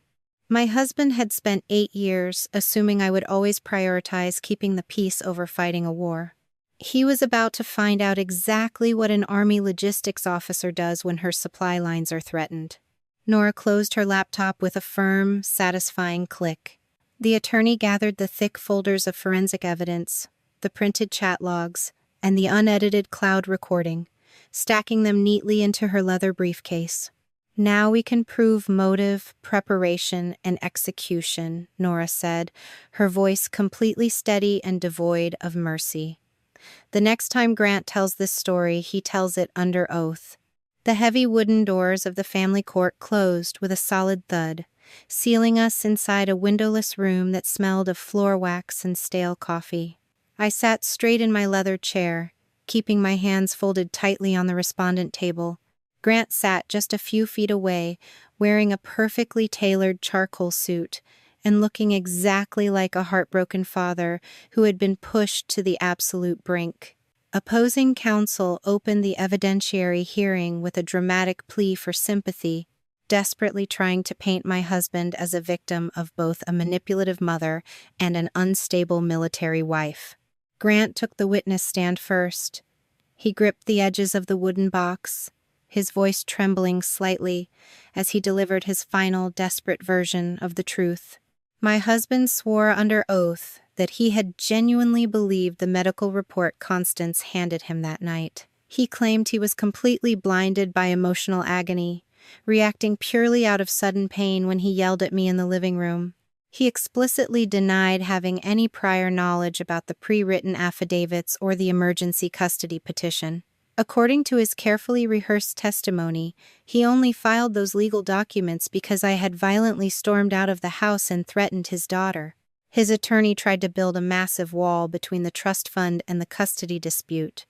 S1: My husband had spent 8 years assuming I would always prioritize keeping the peace over fighting a war. He was about to find out exactly what an Army logistics officer does when her supply lines are threatened. Nora closed her laptop with a firm, satisfying click. The attorney gathered the thick folders of forensic evidence, the printed chat logs, and the unedited cloud recording, stacking them neatly into her leather briefcase. Now we can prove motive, preparation, and execution, Nora said, her voice completely steady and devoid of mercy. The next time Grant tells this story, he tells it under oath. The heavy wooden doors of the family court closed with a solid thud, sealing us inside a windowless room that smelled of floor wax and stale coffee. I sat straight in my leather chair, keeping my hands folded tightly on the respondent table. Grant sat just a few feet away, wearing a perfectly tailored charcoal suit and looking exactly like a heartbroken father who had been pushed to the absolute brink. Opposing counsel opened the evidentiary hearing with a dramatic plea for sympathy. desperately trying to paint my husband as a victim of both a manipulative mother and an unstable military wife. Grant took the witness stand first. He gripped the edges of the wooden box, his voice trembling slightly as he delivered his final, desperate version of the truth. My husband swore under oath that he had genuinely believed the medical report Constance handed him that night. He claimed he was completely blinded by emotional agony, reacting purely out of sudden pain when he yelled at me in the living room. He explicitly denied having any prior knowledge about the pre-written affidavits or the emergency custody petition. According to his carefully rehearsed testimony, he only filed those legal documents because I had violently stormed out of the house and threatened his daughter. His attorney tried to build a massive wall between the trust fund and the custody dispute,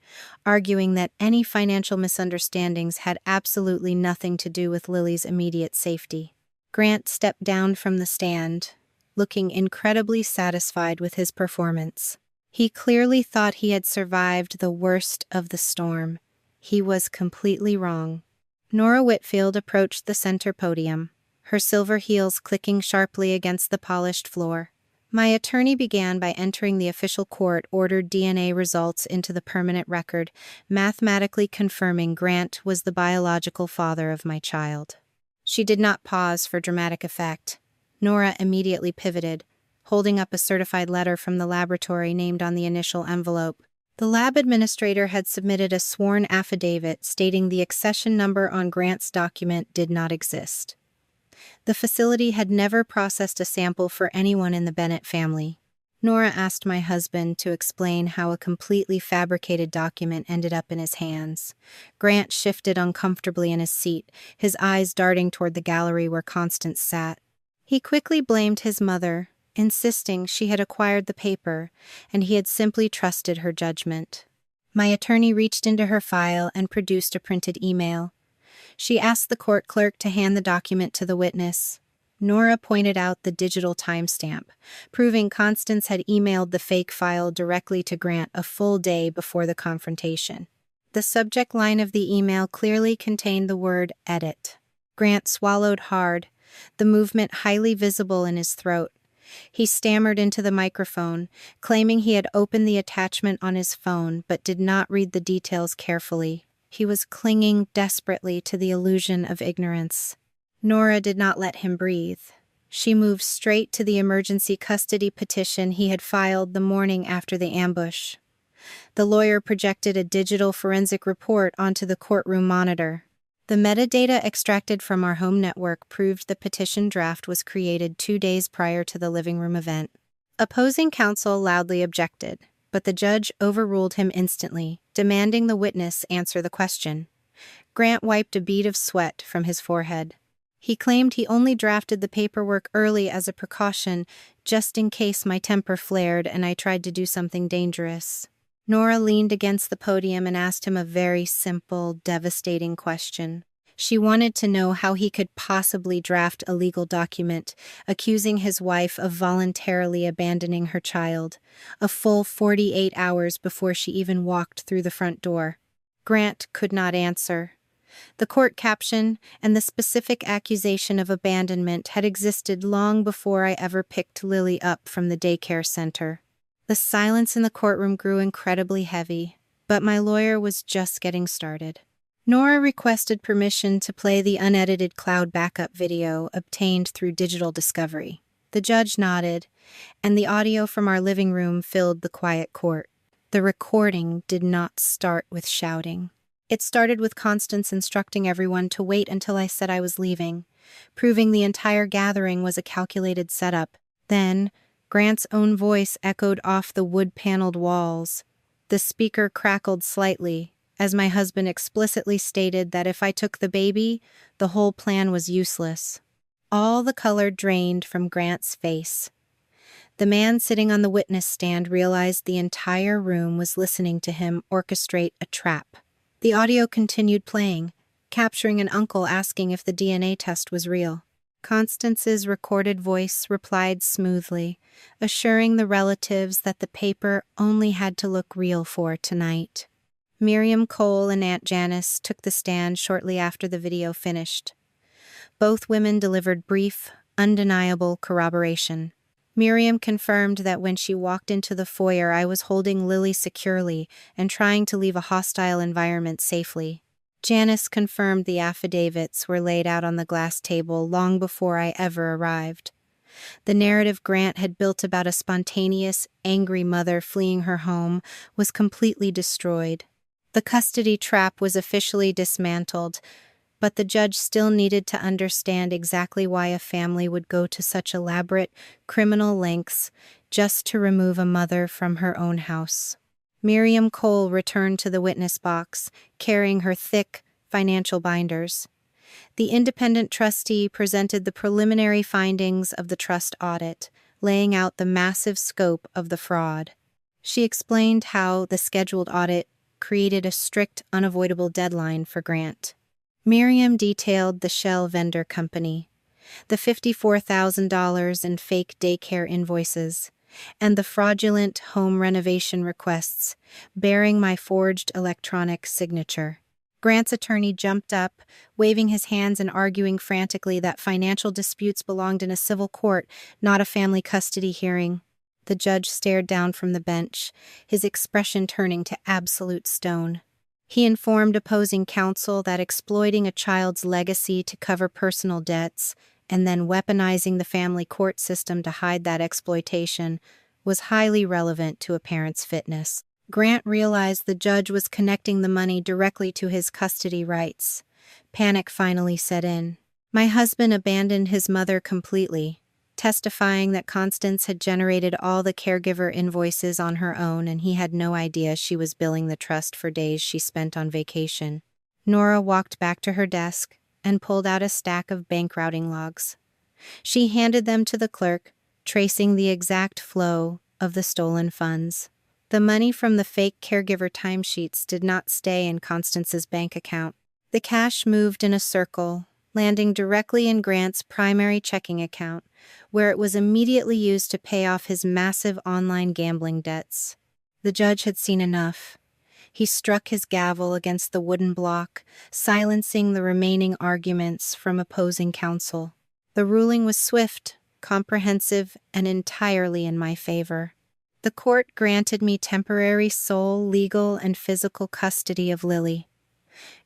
S1: arguing that any financial misunderstandings had absolutely nothing to do with Lily's immediate safety. Grant stepped down from the stand, looking incredibly satisfied with his performance. He clearly thought he had survived the worst of the storm. He was completely wrong. Nora Whitfield approached the center podium, her silver heels clicking sharply against the polished floor. My attorney began by entering the official court-ordered DNA results into the permanent record, mathematically confirming Grant was the biological father of my child. She did not pause for dramatic effect. Nora immediately pivoted, holding up a certified letter from the laboratory named on the initial envelope. The lab administrator had submitted a sworn affidavit stating the accession number on Grant's document did not exist. The facility had never processed a sample for anyone in the Bennett family. Nora asked my husband to explain how a completely fabricated document ended up in his hands. Grant shifted uncomfortably in his seat, his eyes darting toward the gallery where Constance sat. He quickly blamed his mother, insisting she had acquired the paper, and he had simply trusted her judgment. My attorney reached into her file and produced a printed email. She asked the court clerk to hand the document to the witness. Nora pointed out the digital timestamp, proving Constance had emailed the fake file directly to Grant a full day before the confrontation. The subject line of the email clearly contained the word edit. Grant swallowed hard, the movement highly visible in his throat. He stammered into the microphone, claiming he had opened the attachment on his phone but did not read the details carefully. He was clinging desperately to the illusion of ignorance. Nora did not let him breathe. She moved straight to the emergency custody petition he had filed the morning after the ambush. The lawyer projected a digital forensic report onto the courtroom monitor. The metadata extracted from our home network proved the petition draft was created 2 days prior to the living room event. Opposing counsel loudly objected, but the judge overruled him instantly, demanding the witness answer the question. Grant wiped a bead of sweat from his forehead. He claimed he only drafted the paperwork early as a precaution, just in case my temper flared and I tried to do something dangerous. Nora leaned against the podium and asked him a very simple, devastating question. She wanted to know how he could possibly draft a legal document accusing his wife of voluntarily abandoning her child, a full 48 hours before she even walked through the front door. Grant could not answer. The court caption and the specific accusation of abandonment had existed long before I ever picked Lily up from the daycare center. The silence in the courtroom grew incredibly heavy, but my lawyer was just getting started. Nora requested permission to play the unedited cloud backup video obtained through digital discovery. The judge nodded, and the audio from our living room filled the quiet court. The recording did not start with shouting. It started with Constance instructing everyone to wait until I said I was leaving, proving the entire gathering was a calculated setup. Then, Grant's own voice echoed off the wood-paneled walls. The speaker crackled slightly, as my husband explicitly stated that if I took the baby, the whole plan was useless. All the color drained from Grant's face. The man sitting on the witness stand realized the entire room was listening to him orchestrate a trap. The audio continued playing, capturing an uncle asking if the DNA test was real. Constance's recorded voice replied smoothly, assuring the relatives that the paper only had to look real for tonight. Miriam Cole and Aunt Janice took the stand shortly after the video finished. Both women delivered brief, undeniable corroboration. Miriam confirmed that when she walked into the foyer, I was holding Lily securely and trying to leave a hostile environment safely. Janice confirmed the affidavits were laid out on the glass table long before I ever arrived. The narrative Grant had built about a spontaneous, angry mother fleeing her home was completely destroyed. The custody trap was officially dismantled, but the judge still needed to understand exactly why a family would go to such elaborate, criminal lengths just to remove a mother from her own house. Miriam Cole returned to the witness box, carrying her thick, financial binders. The independent trustee presented the preliminary findings of the trust audit, laying out the massive scope of the fraud. She explained how the scheduled audit created a strict, unavoidable deadline for Grant. Miriam detailed the shell vendor company, the $54,000 in fake daycare invoices, and the fraudulent home renovation requests bearing my forged electronic signature. Grant's attorney jumped up, waving his hands and arguing frantically that financial disputes belonged in a civil court, not a family custody hearing. The judge stared down from the bench, his expression turning to absolute stone. He informed opposing counsel that exploiting a child's legacy to cover personal debts and then weaponizing the family court system to hide that exploitation was highly relevant to a parent's fitness. Grant realized the judge was connecting the money directly to his custody rights. Panic finally set in. My husband abandoned his mother completely, testifying that Constance had generated all the caregiver invoices on her own and he had no idea she was billing the trust for days she spent on vacation. Nora walked back to her desk and pulled out a stack of bank routing logs. She handed them to the clerk, tracing the exact flow of the stolen funds. The money from the fake caregiver timesheets did not stay in Constance's bank account. The cash moved in a circle, landing directly in Grant's primary checking account, where it was immediately used to pay off his massive online gambling debts. The judge had seen enough. He struck his gavel against the wooden block, silencing the remaining arguments from opposing counsel. The ruling was swift, comprehensive, and entirely in my favor. The court granted me temporary sole legal and physical custody of Lily.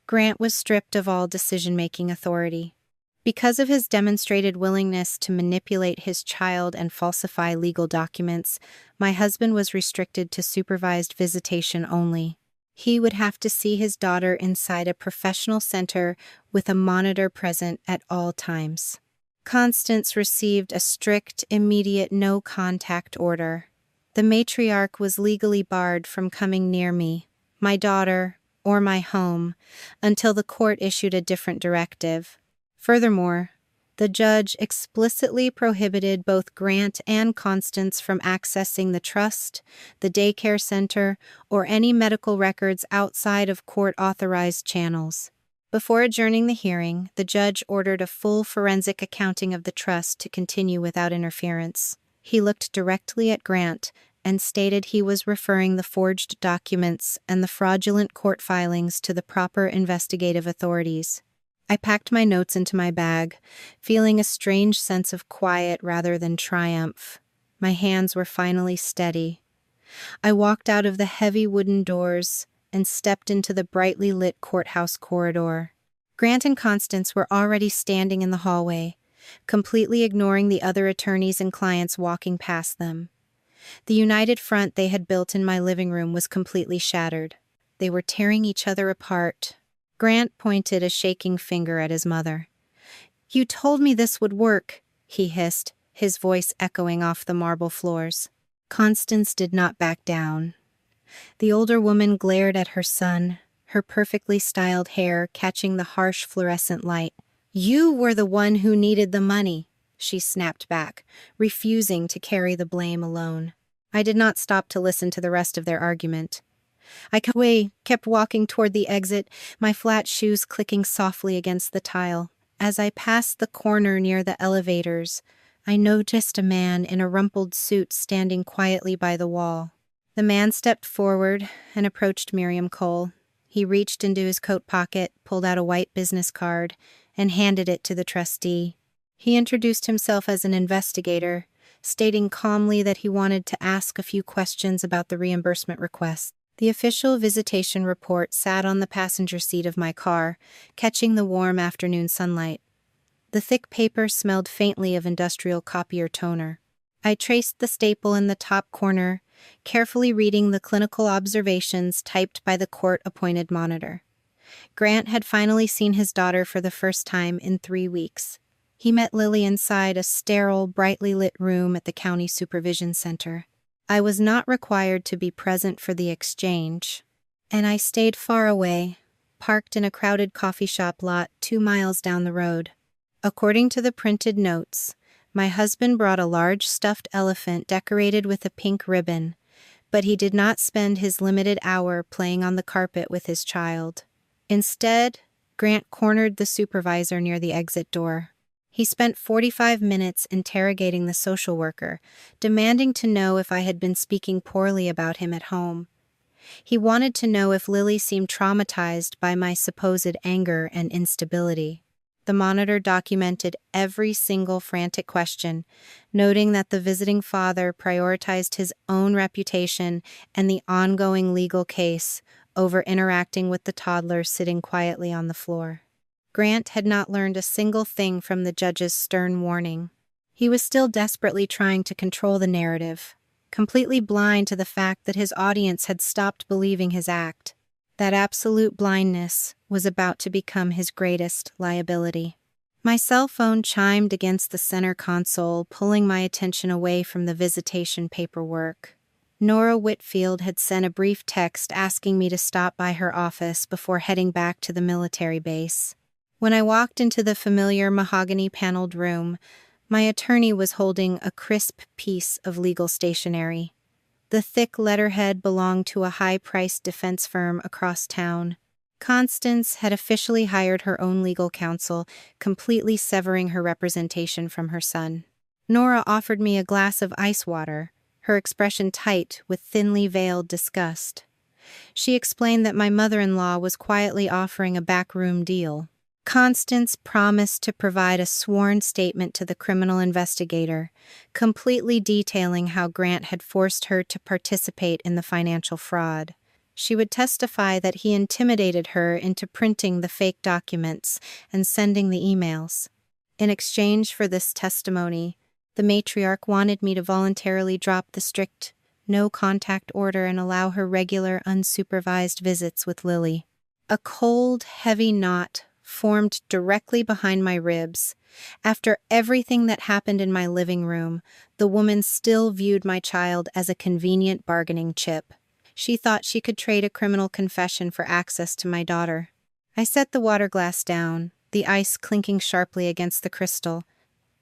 S1: Grant was stripped of all decision-making authority. Because of his demonstrated willingness to manipulate his child and falsify legal documents, my husband was restricted to supervised visitation only. He would have to see his daughter inside a professional center with a monitor present at all times. Constance received a strict, immediate no-contact order. The matriarch was legally barred from coming near me, my daughter, or my home, until the court issued a different directive. Furthermore, the judge explicitly prohibited both Grant and Constance from accessing the trust, the daycare center, or any medical records outside of court-authorized channels. Before adjourning the hearing, the judge ordered a full forensic accounting of the trust to continue without interference. He looked directly at Grant and stated he was referring the forged documents and the fraudulent court filings to the proper investigative authorities. I packed my notes into my bag, feeling a strange sense of quiet rather than triumph. My hands were finally steady. I walked out of the heavy wooden doors and stepped into the brightly lit courthouse corridor. Grant and Constance were already standing in the hallway, completely ignoring the other attorneys and clients walking past them. The united front they had built in my living room was completely shattered. They were tearing each other apart. Grant pointed a shaking finger at his mother. "You told me this would work," he hissed, his voice echoing off the marble floors. Constance did not back down. The older woman glared at her son, her perfectly styled hair catching the harsh fluorescent light. "You were the one who needed the money," she snapped back, refusing to carry the blame alone. I did not stop to listen to the rest of their argument. I kept walking toward the exit, my flat shoes clicking softly against the tile. As I passed the corner near the elevators, I noticed a man in a rumpled suit standing quietly by the wall. The man stepped forward and approached Miriam Cole. He reached into his coat pocket, pulled out a white business card, and handed it to the trustee. He introduced himself as an investigator, stating calmly that he wanted to ask a few questions about the reimbursement request. The official visitation report sat on the passenger seat of my car, catching the warm afternoon sunlight. The thick paper smelled faintly of industrial copier toner. I traced the staple in the top corner, carefully reading the clinical observations typed by the court-appointed monitor. Grant had finally seen his daughter for the first time in 3 weeks. He met Lily inside a sterile, brightly lit room at the county supervision center. I was not required to be present for the exchange, and I stayed far away, parked in a crowded coffee shop lot 2 miles down the road. According to the printed notes, my husband brought a large stuffed elephant decorated with a pink ribbon, but he did not spend his limited hour playing on the carpet with his child. Instead, Grant cornered the supervisor near the exit door. He spent 45 minutes interrogating the social worker, demanding to know if I had been speaking poorly about him at home. He wanted to know if Lily seemed traumatized by my supposed anger and instability. The monitor documented every single frantic question, noting that the visiting father prioritized his own reputation and the ongoing legal case over interacting with the toddler sitting quietly on the floor. Grant had not learned a single thing from the judge's stern warning. He was still desperately trying to control the narrative, completely blind to the fact that his audience had stopped believing his act. That absolute blindness was about to become his greatest liability. My cell phone chimed against the center console, pulling my attention away from the visitation paperwork. Nora Whitfield had sent a brief text asking me to stop by her office before heading back to the military base. When I walked into the familiar mahogany-paneled room, my attorney was holding a crisp piece of legal stationery. The thick letterhead belonged to a high-priced defense firm across town. Constance had officially hired her own legal counsel, completely severing her representation from her son. Nora offered me a glass of ice water, her expression tight with thinly veiled disgust. She explained that my mother-in-law was quietly offering a backroom deal. Constance promised to provide a sworn statement to the criminal investigator, completely detailing how Grant had forced her to participate in the financial fraud. She would testify that he intimidated her into printing the fake documents and sending the emails. In exchange for this testimony, the matriarch wanted me to voluntarily drop the strict no-contact order and allow her regular, unsupervised visits with Lily. A cold, heavy knot formed directly behind my ribs. After everything that happened in my living room, the woman still viewed my child as a convenient bargaining chip. She thought she could trade a criminal confession for access to my daughter. I set the water glass down, the ice clinking sharply against the crystal.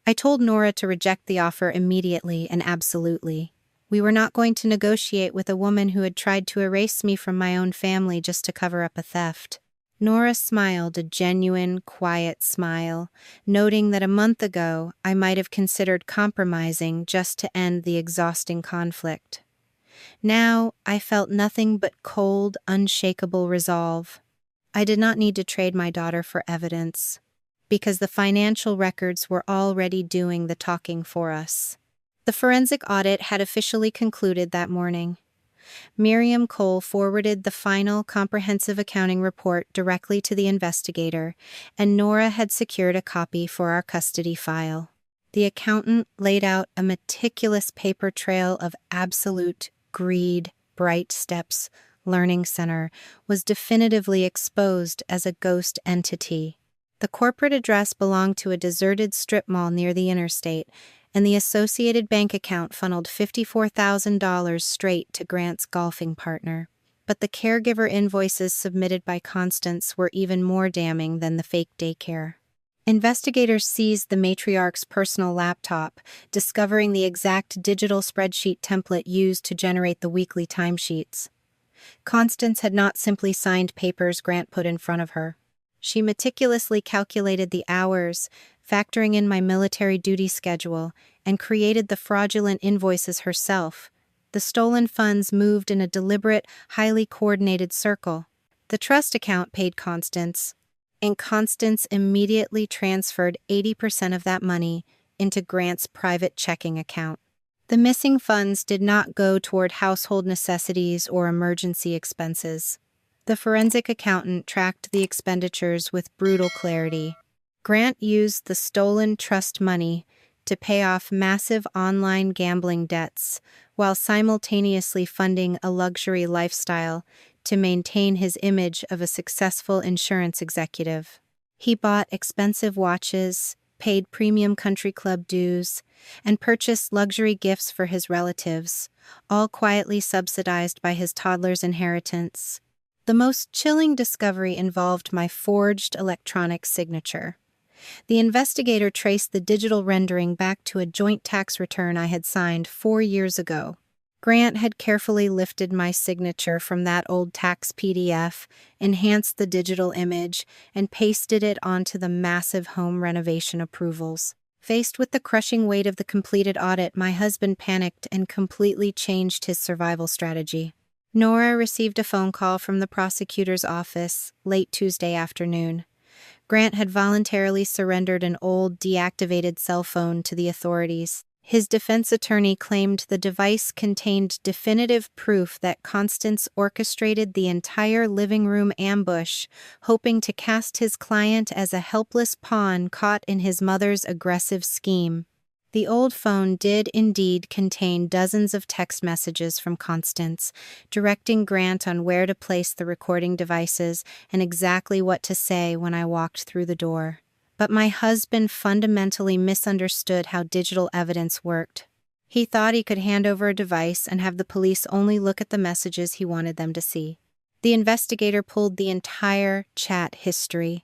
S1: I told Nora to reject the offer immediately and absolutely. We were not going to negotiate with a woman who had tried to erase me from my own family just to cover up a theft. Nora smiled a genuine, quiet smile, noting that a month ago I might have considered compromising just to end the exhausting conflict. Now I felt nothing but cold, unshakable resolve. I did not need to trade my daughter for evidence, because the financial records were already doing the talking for us. The forensic audit had officially concluded that morning. Miriam Cole forwarded the final comprehensive accounting report directly to the investigator, and Nora had secured a copy for our custody file. The accountant laid out a meticulous paper trail of absolute greed. Bright Steps Learning Center was definitively exposed as a ghost entity. The corporate address belonged to a deserted strip mall near the interstate, and the associated bank account funneled $54,000 straight to Grant's golfing partner. But the caregiver invoices submitted by Constance were even more damning than the fake daycare. Investigators seized the matriarch's personal laptop, discovering the exact digital spreadsheet template used to generate the weekly timesheets. Constance had not simply signed papers Grant put in front of her. She meticulously calculated the hours, factoring in my military duty schedule, and created the fraudulent invoices herself. The stolen funds moved in a deliberate, highly coordinated circle. The trust account paid Constance, and Constance immediately transferred 80% of that money into Grant's private checking account. The missing funds did not go toward household necessities or emergency expenses. The forensic accountant tracked the expenditures with brutal clarity. Grant used the stolen trust money to pay off massive online gambling debts while simultaneously funding a luxury lifestyle to maintain his image of a successful insurance executive. He bought expensive watches, paid premium country club dues, and purchased luxury gifts for his relatives, all quietly subsidized by his toddler's inheritance. The most chilling discovery involved my forged electronic signature. The investigator traced the digital rendering back to a joint tax return I had signed 4 years ago. Grant had carefully lifted my signature from that old tax PDF, enhanced the digital image, and pasted it onto the massive home renovation approvals. Faced with the crushing weight of the completed audit, my husband panicked and completely changed his survival strategy. Nora received a phone call from the prosecutor's office late Tuesday afternoon. Grant had voluntarily surrendered an old, deactivated cell phone to the authorities. His defense attorney claimed the device contained definitive proof that Constance orchestrated the entire living room ambush, hoping to cast his client as a helpless pawn caught in his mother's aggressive scheme. The old phone did indeed contain dozens of text messages from Constance, directing Grant on where to place the recording devices and exactly what to say when I walked through the door. But my husband fundamentally misunderstood how digital evidence worked. He thought he could hand over a device and have the police only look at the messages he wanted them to see. The investigator pulled the entire chat history.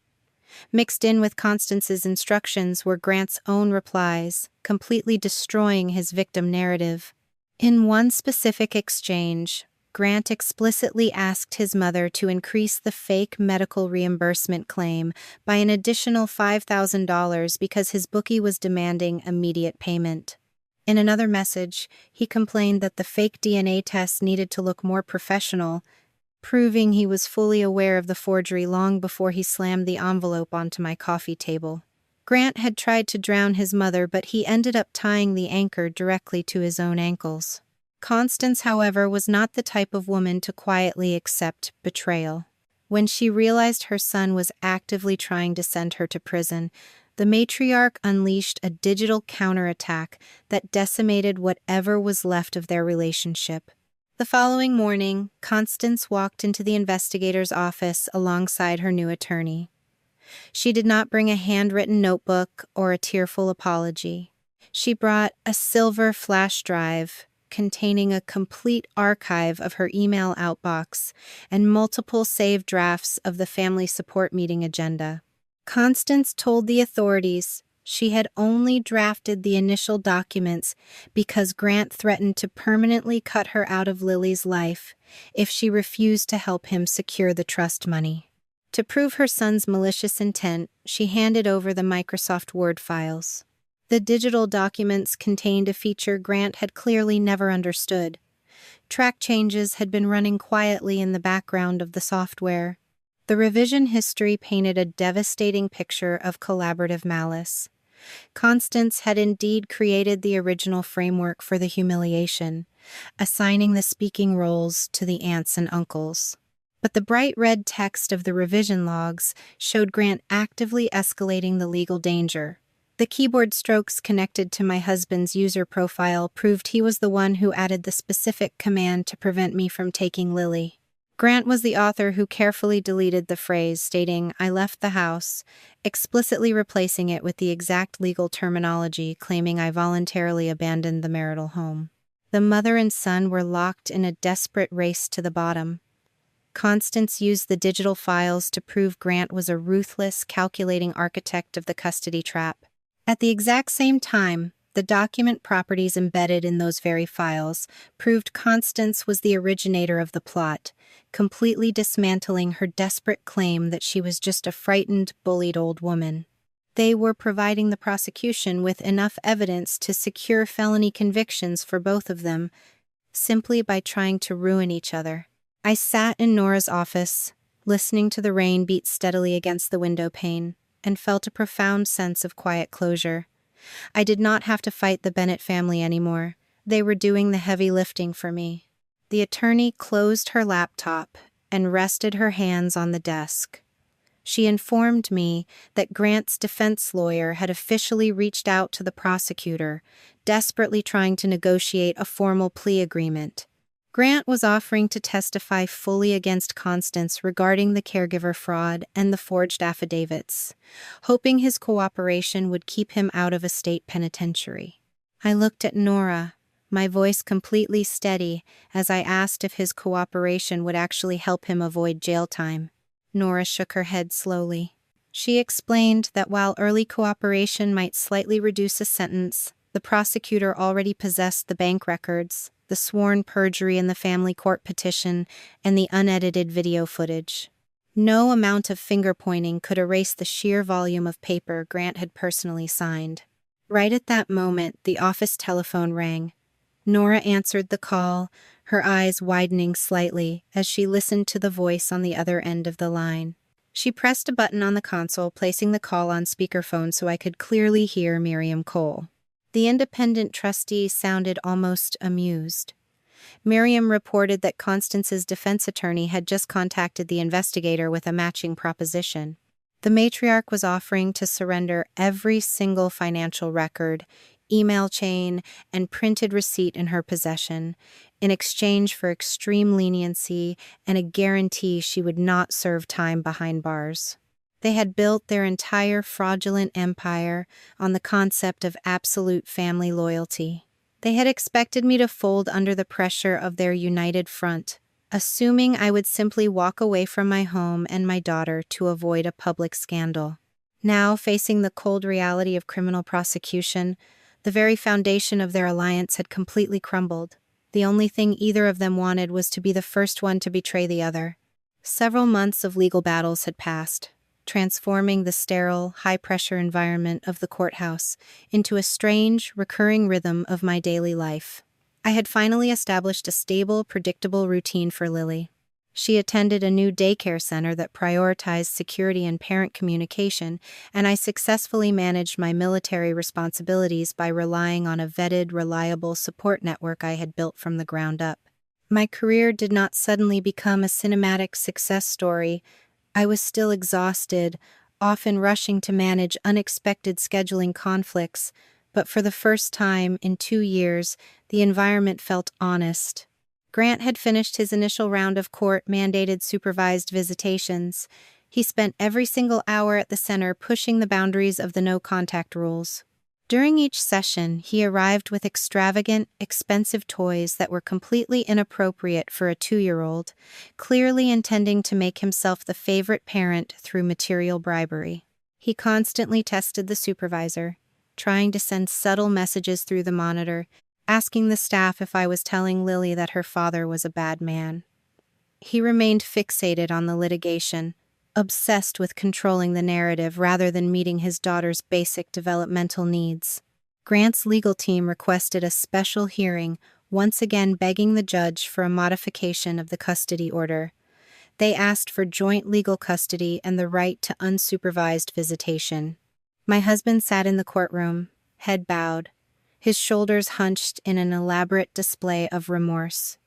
S1: Mixed in with Constance's instructions were Grant's own replies, completely destroying his victim narrative. In one specific exchange, Grant explicitly asked his mother to increase the fake medical reimbursement claim by an additional $5,000 because his bookie was demanding immediate payment. In another message, he complained that the fake DNA test needed to look more professional, proving he was fully aware of the forgery long before he slammed the envelope onto my coffee table. Grant had tried to drown his mother, but he ended up tying the anchor directly to his own ankles. Constance, however, was not the type of woman to quietly accept betrayal. When she realized her son was actively trying to send her to prison, the matriarch unleashed a digital counterattack that decimated whatever was left of their relationship. The following morning, Constance walked into the investigator's office alongside her new attorney. She did not bring a handwritten notebook or a tearful apology. She brought a silver flash drive containing a complete archive of her email outbox and multiple saved drafts of the family support meeting agenda. Constance told the authorities she had only drafted the initial documents because Grant threatened to permanently cut her out of Lily's life if she refused to help him secure the trust money. To prove her son's malicious intent, she handed over the Microsoft Word files. The digital documents contained a feature Grant had clearly never understood. Track changes had been running quietly in the background of the software. The revision history painted a devastating picture of collaborative malice. Constance had indeed created the original framework for the humiliation, assigning the speaking roles to the aunts and uncles. But the bright red text of the revision logs showed Grant actively escalating the legal danger. The keyboard strokes connected to my husband's user profile proved he was the one who added the specific command to prevent me from taking Lily. Grant was the author who carefully deleted the phrase stating, "I left the house," explicitly replacing it with the exact legal terminology claiming I voluntarily abandoned the marital home. The mother and son were locked in a desperate race to the bottom. Constance used the digital files to prove Grant was a ruthless, calculating architect of the custody trap. At the exact same time, the document properties embedded in those very files proved Constance was the originator of the plot, completely dismantling her desperate claim that she was just a frightened, bullied old woman. They were providing the prosecution with enough evidence to secure felony convictions for both of them, simply by trying to ruin each other. I sat in Nora's office, listening to the rain beat steadily against the window pane, and felt a profound sense of quiet closure. I did not have to fight the Bennett family anymore. They were doing the heavy lifting for me. The attorney closed her laptop and rested her hands on the desk. She informed me that Grant's defense lawyer had officially reached out to the prosecutor, desperately trying to negotiate a formal plea agreement. Grant was offering to testify fully against Constance regarding the caregiver fraud and the forged affidavits, hoping his cooperation would keep him out of a state penitentiary. I looked at Nora, my voice completely steady, as I asked if his cooperation would actually help him avoid jail time. Nora shook her head slowly. She explained that while early cooperation might slightly reduce a sentence, the prosecutor already possessed the bank records, the sworn perjury in the family court petition, and the unedited video footage. No amount of finger-pointing could erase the sheer volume of paper Grant had personally signed. Right at that moment, the office telephone rang. Nora answered the call, her eyes widening slightly as she listened to the voice on the other end of the line. She pressed a button on the console, placing the call on speakerphone so I could clearly hear Miriam Cole. The independent trustee sounded almost amused. Miriam reported that Constance's defense attorney had just contacted the investigator with a matching proposition. The matriarch was offering to surrender every single financial record, email chain, and printed receipt in her possession, in exchange for extreme leniency and a guarantee she would not serve time behind bars. They had built their entire fraudulent empire on the concept of absolute family loyalty. They had expected me to fold under the pressure of their united front, assuming I would simply walk away from my home and my daughter to avoid a public scandal. Now, facing the cold reality of criminal prosecution, the very foundation of their alliance had completely crumbled. The only thing either of them wanted was to be the first one to betray the other. Several months of legal battles had passed, transforming the sterile, high-pressure environment of the courthouse into a strange, recurring rhythm of my daily life. I had finally established a stable, predictable routine for Lily. She attended a new daycare center that prioritized security and parent communication, and I successfully managed my military responsibilities by relying on a vetted, reliable support network I had built from the ground up. My career did not suddenly become a cinematic success story. I was still exhausted, often rushing to manage unexpected scheduling conflicts, but for the first time in 2 years, the environment felt honest. Grant had finished his initial round of court-mandated supervised visitations. He spent every single hour at the center pushing the boundaries of the no-contact rules. During each session, he arrived with extravagant, expensive toys that were completely inappropriate for a 2-year-old, clearly intending to make himself the favorite parent through material bribery. He constantly tested the supervisor, trying to send subtle messages through the monitor, asking the staff if I was telling Lily that her father was a bad man. He remained fixated on the litigation, obsessed with controlling the narrative rather than meeting his daughter's basic developmental needs. Grant's legal team requested a special hearing, once again begging the judge for a modification of the custody order. They asked for joint legal custody and the right to unsupervised visitation. My husband sat in the courtroom, head bowed, his shoulders hunched in an elaborate display of remorse.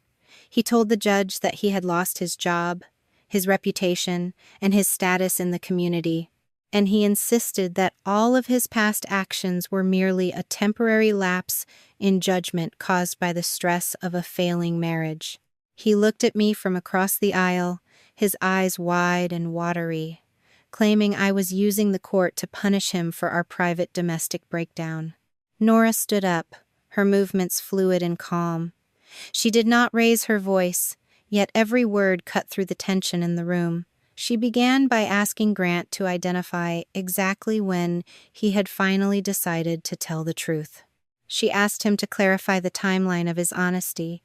S1: He told the judge that he had lost his job, his reputation, and his status in the community, and he insisted that all of his past actions were merely a temporary lapse in judgment caused by the stress of a failing marriage. He looked at me from across the aisle, his eyes wide and watery, claiming I was using the court to punish him for our private domestic breakdown. Nora stood up, her movements fluid and calm. She did not raise her voice, yet every word cut through the tension in the room. She began by asking Grant to identify exactly when he had finally decided to tell the truth. She asked him to clarify the timeline of his honesty.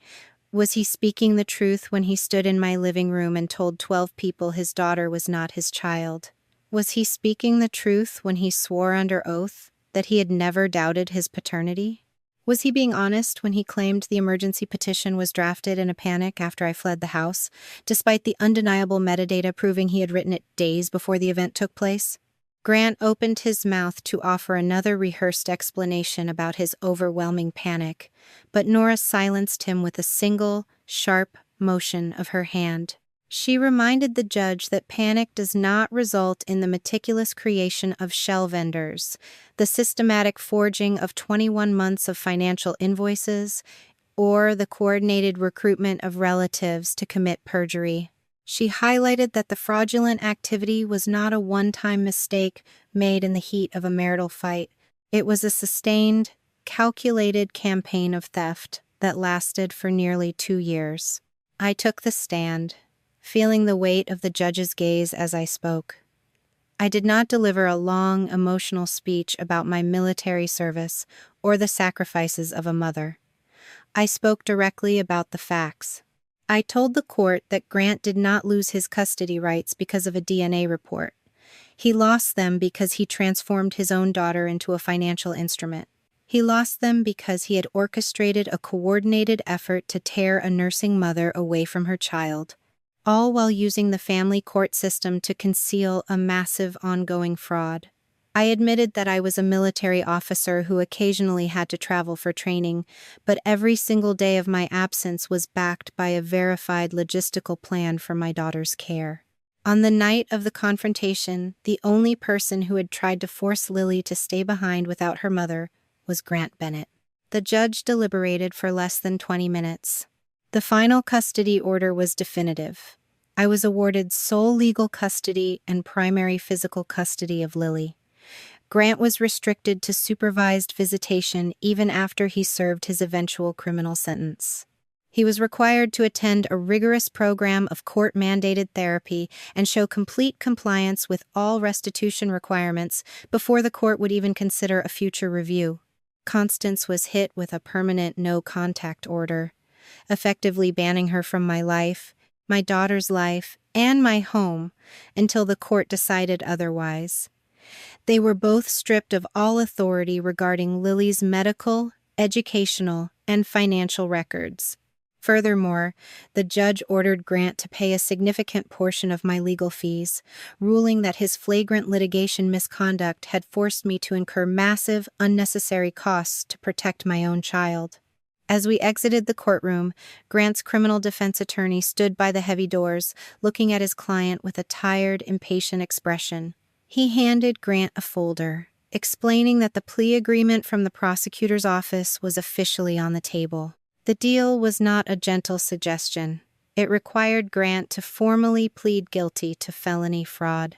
S1: Was he speaking the truth when he stood in my living room and told 12 people his daughter was not his child? Was he speaking the truth when he swore under oath that he had never doubted his paternity? Was he being honest when he claimed the emergency petition was drafted in a panic after I fled the house, despite the undeniable metadata proving he had written it days before the event took place? Grant opened his mouth to offer another rehearsed explanation about his overwhelming panic, but Nora silenced him with a single, sharp motion of her hand. She reminded the judge that panic does not result in the meticulous creation of shell vendors, the systematic forging of 21 months of financial invoices, or the coordinated recruitment of relatives to commit perjury. She highlighted that the fraudulent activity was not a one-time mistake made in the heat of a marital fight. It was a sustained, calculated campaign of theft that lasted for nearly 2 years. I took the stand, feeling the weight of the judge's gaze as I spoke. I did not deliver a long, emotional speech about my military service or the sacrifices of a mother. I spoke directly about the facts. I told the court that Grant did not lose his custody rights because of a DNA report. He lost them because he transformed his own daughter into a financial instrument. He lost them because he had orchestrated a coordinated effort to tear a nursing mother away from her child, all while using the family court system to conceal a massive ongoing fraud. I admitted that I was a military officer who occasionally had to travel for training, but every single day of my absence was backed by a verified logistical plan for my daughter's care. On the night of the confrontation, the only person who had tried to force Lily to stay behind without her mother was Grant Bennett. The judge deliberated for less than 20 minutes. The final custody order was definitive. I was awarded sole legal custody and primary physical custody of Lily. Grant was restricted to supervised visitation even after he served his eventual criminal sentence. He was required to attend a rigorous program of court-mandated therapy and show complete compliance with all restitution requirements before the court would even consider a future review. Constance was hit with a permanent no-contact order, effectively banning her from my life, my daughter's life, and my home until the court decided otherwise. They were both stripped of all authority regarding Lily's medical, educational, and financial records. Furthermore, the judge ordered Grant to pay a significant portion of my legal fees, ruling that his flagrant litigation misconduct had forced me to incur massive, unnecessary costs to protect my own child. As we exited the courtroom, Grant's criminal defense attorney stood by the heavy doors, looking at his client with a tired, impatient expression. He handed Grant a folder, explaining that the plea agreement from the prosecutor's office was officially on the table. The deal was not a gentle suggestion. It required Grant to formally plead guilty to felony fraud,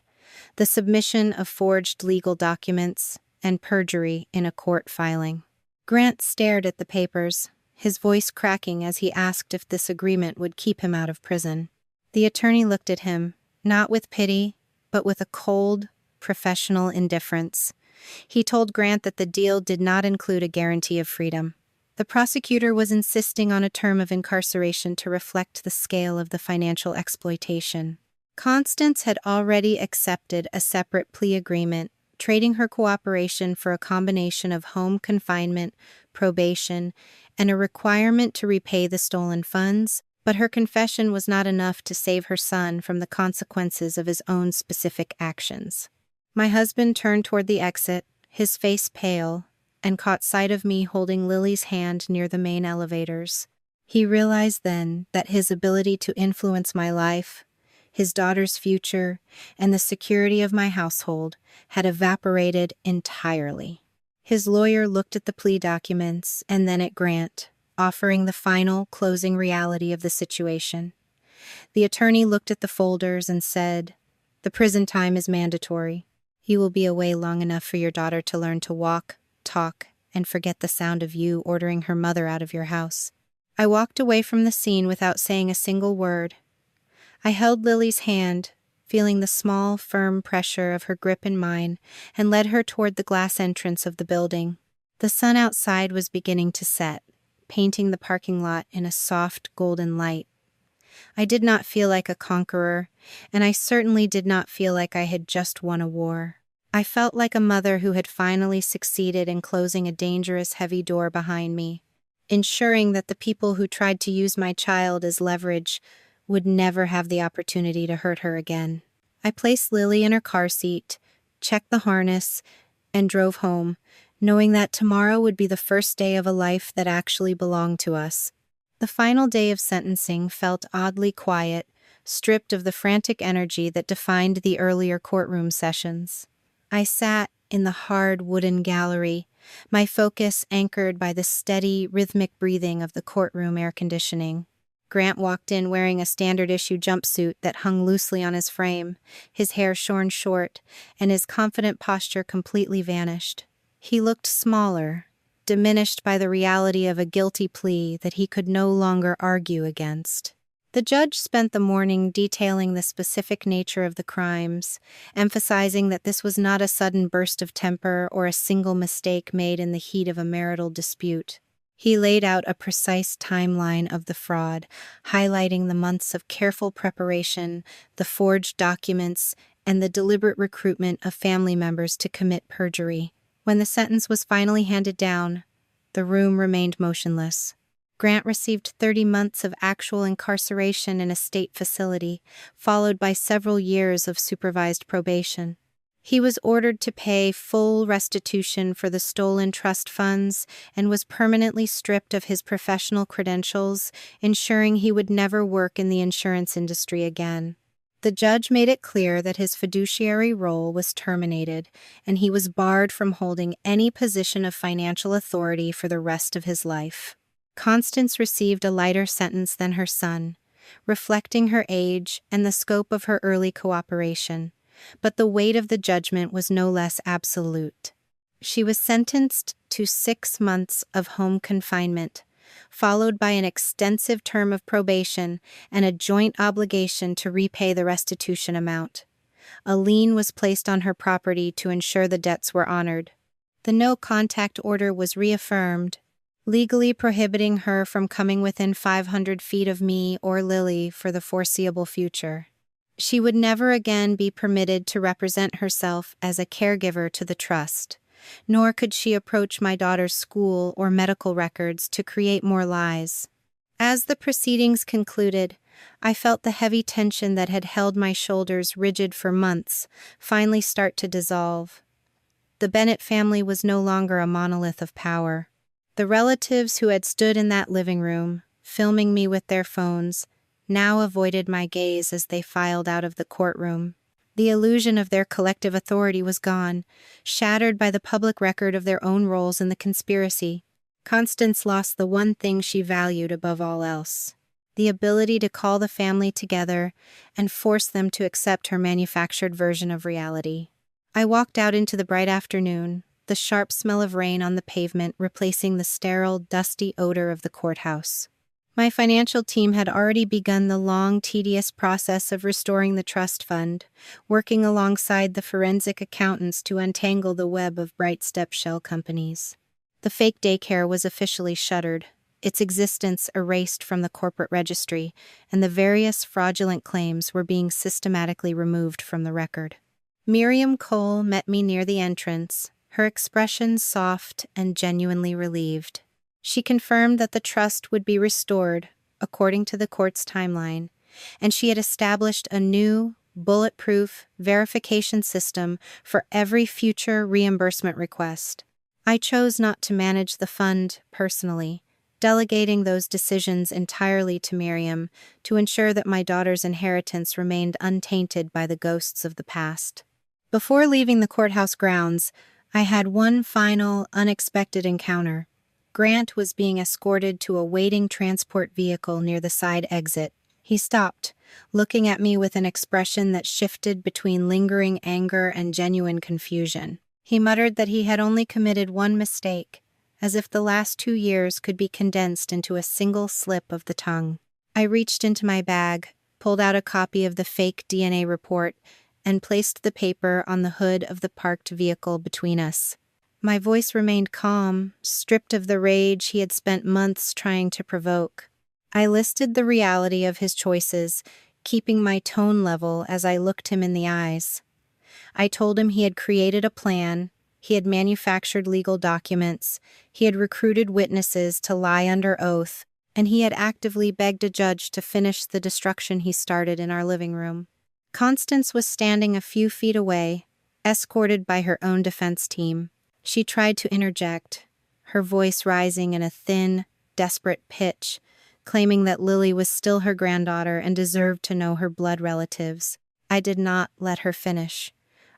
S1: the submission of forged legal documents, and perjury in a court filing. Grant stared at the papers, his voice cracking as he asked if this agreement would keep him out of prison. The attorney looked at him, not with pity, but with a cold, professional indifference. He told Grant that the deal did not include a guarantee of freedom. The prosecutor was insisting on a term of incarceration to reflect the scale of the financial exploitation. Constance had already accepted a separate plea agreement, trading her cooperation for a combination of home confinement, probation, and a requirement to repay the stolen funds, but her confession was not enough to save her son from the consequences of his own specific actions. My husband turned toward the exit, his face pale, and caught sight of me holding Lily's hand near the main elevators. He realized then that his ability to influence my life, his daughter's future, and the security of my household had evaporated entirely. His lawyer looked at the plea documents and then at Grant, offering the final, closing reality of the situation. The attorney looked at the folders and said, "The prison time is mandatory. You will be away long enough for your daughter to learn to walk, talk, and forget the sound of you ordering her mother out of your house." I walked away from the scene without saying a single word. I held Lily's hand, feeling the small, firm pressure of her grip in mine, and led her toward the glass entrance of the building. The sun outside was beginning to set, painting the parking lot in a soft, golden light. I did not feel like a conqueror, and I certainly did not feel like I had just won a war. I felt like a mother who had finally succeeded in closing a dangerous, heavy door behind me, ensuring that the people who tried to use my child as leverage would never have the opportunity to hurt her again. I placed Lily in her car seat, checked the harness, and drove home, knowing that tomorrow would be the first day of a life that actually belonged to us. The final day of sentencing felt oddly quiet, stripped of the frantic energy that defined the earlier courtroom sessions. I sat in the hard wooden gallery, my focus anchored by the steady, rhythmic breathing of the courtroom air conditioning. Grant walked in wearing a standard-issue jumpsuit that hung loosely on his frame, his hair shorn short, and his confident posture completely vanished. He looked smaller, diminished by the reality of a guilty plea that he could no longer argue against. The judge spent the morning detailing the specific nature of the crimes, emphasizing that this was not a sudden burst of temper or a single mistake made in the heat of a marital dispute. He laid out a precise timeline of the fraud, highlighting the months of careful preparation, the forged documents, and the deliberate recruitment of family members to commit perjury. When the sentence was finally handed down, the room remained motionless. Grant received 30 months of actual incarceration in a state facility, followed by several years of supervised probation. He was ordered to pay full restitution for the stolen trust funds and was permanently stripped of his professional credentials, ensuring he would never work in the insurance industry again. The judge made it clear that his fiduciary role was terminated, and he was barred from holding any position of financial authority for the rest of his life. Constance received a lighter sentence than her son, reflecting her age and the scope of her early cooperation, but the weight of the judgment was no less absolute. She was sentenced to 6 months of home confinement, followed by an extensive term of probation and a joint obligation to repay the restitution amount. A lien was placed on her property to ensure the debts were honored. The no-contact order was reaffirmed, legally prohibiting her from coming within 500 feet of me or Lily for the foreseeable future. She would never again be permitted to represent herself as a caregiver to the trust, nor could she approach my daughter's school or medical records to create more lies. As the proceedings concluded, I felt the heavy tension that had held my shoulders rigid for months finally start to dissolve. The Bennett family was no longer a monolith of power. The relatives who had stood in that living room, filming me with their phones, now avoided my gaze as they filed out of the courtroom. The illusion of their collective authority was gone, shattered by the public record of their own roles in the conspiracy. Constance lost the one thing she valued above all else: the ability to call the family together and force them to accept her manufactured version of reality. I walked out into the bright afternoon, the sharp smell of rain on the pavement replacing the sterile, dusty odor of the courthouse. My financial team had already begun the long, tedious process of restoring the trust fund, working alongside the forensic accountants to untangle the web of Bright Step shell companies. The fake daycare was officially shuttered, its existence erased from the corporate registry, and the various fraudulent claims were being systematically removed from the record. Miriam Cole met me near the entrance, her expression soft and genuinely relieved. She confirmed that the trust would be restored, according to the court's timeline, and she had established a new, bulletproof verification system for every future reimbursement request. I chose not to manage the fund personally, delegating those decisions entirely to Miriam to ensure that my daughter's inheritance remained untainted by the ghosts of the past. Before leaving the courthouse grounds, I had one final, unexpected encounter. Grant was being escorted to a waiting transport vehicle near the side exit. He stopped, looking at me with an expression that shifted between lingering anger and genuine confusion. He muttered that he had only committed one mistake, as if the last 2 years could be condensed into a single slip of the tongue. I reached into my bag, pulled out a copy of the fake DNA report, and placed the paper on the hood of the parked vehicle between us. My voice remained calm, stripped of the rage he had spent months trying to provoke. I listed the reality of his choices, keeping my tone level as I looked him in the eyes. I told him he had created a plan, he had manufactured legal documents, he had recruited witnesses to lie under oath, and he had actively begged a judge to finish the destruction he started in our living room. Constance was standing a few feet away, escorted by her own defense team. She tried to interject, her voice rising in a thin, desperate pitch, claiming that Lily was still her granddaughter and deserved to know her blood relatives. I did not let her finish.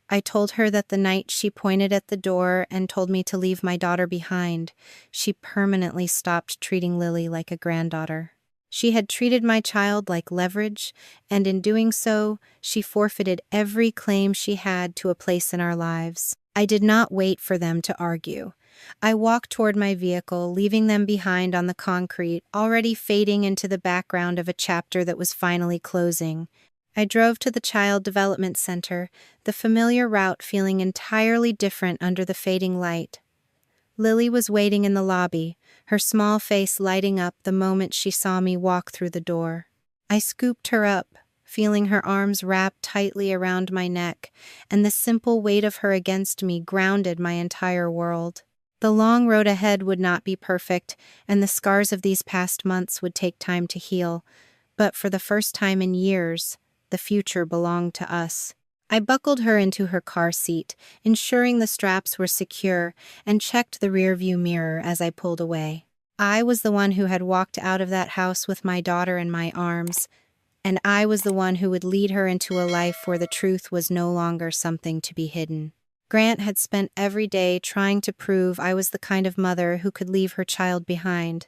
S1: I told her that the night she pointed at the door and told me to leave my daughter behind, she permanently stopped treating Lily like a granddaughter. She had treated my child like leverage, and in doing so, she forfeited every claim she had to a place in our lives. I did not wait for them to argue. I walked toward my vehicle, leaving them behind on the concrete, already fading into the background of a chapter that was finally closing. I drove to the Child Development Center, the familiar route feeling entirely different under the fading light. Lily was waiting in the lobby, her small face lighting up the moment she saw me walk through the door. I scooped her up, feeling her arms wrapped tightly around my neck, and the simple weight of her against me grounded my entire world. The long road ahead would not be perfect, and the scars of these past months would take time to heal, but for the first time in years, the future belonged to us. I buckled her into her car seat, ensuring the straps were secure, and checked the rearview mirror as I pulled away. I was the one who had walked out of that house with my daughter in my arms, and I was the one who would lead her into a life where the truth was no longer something to be hidden. Grant had spent every day trying to prove I was the kind of mother who could leave her child behind.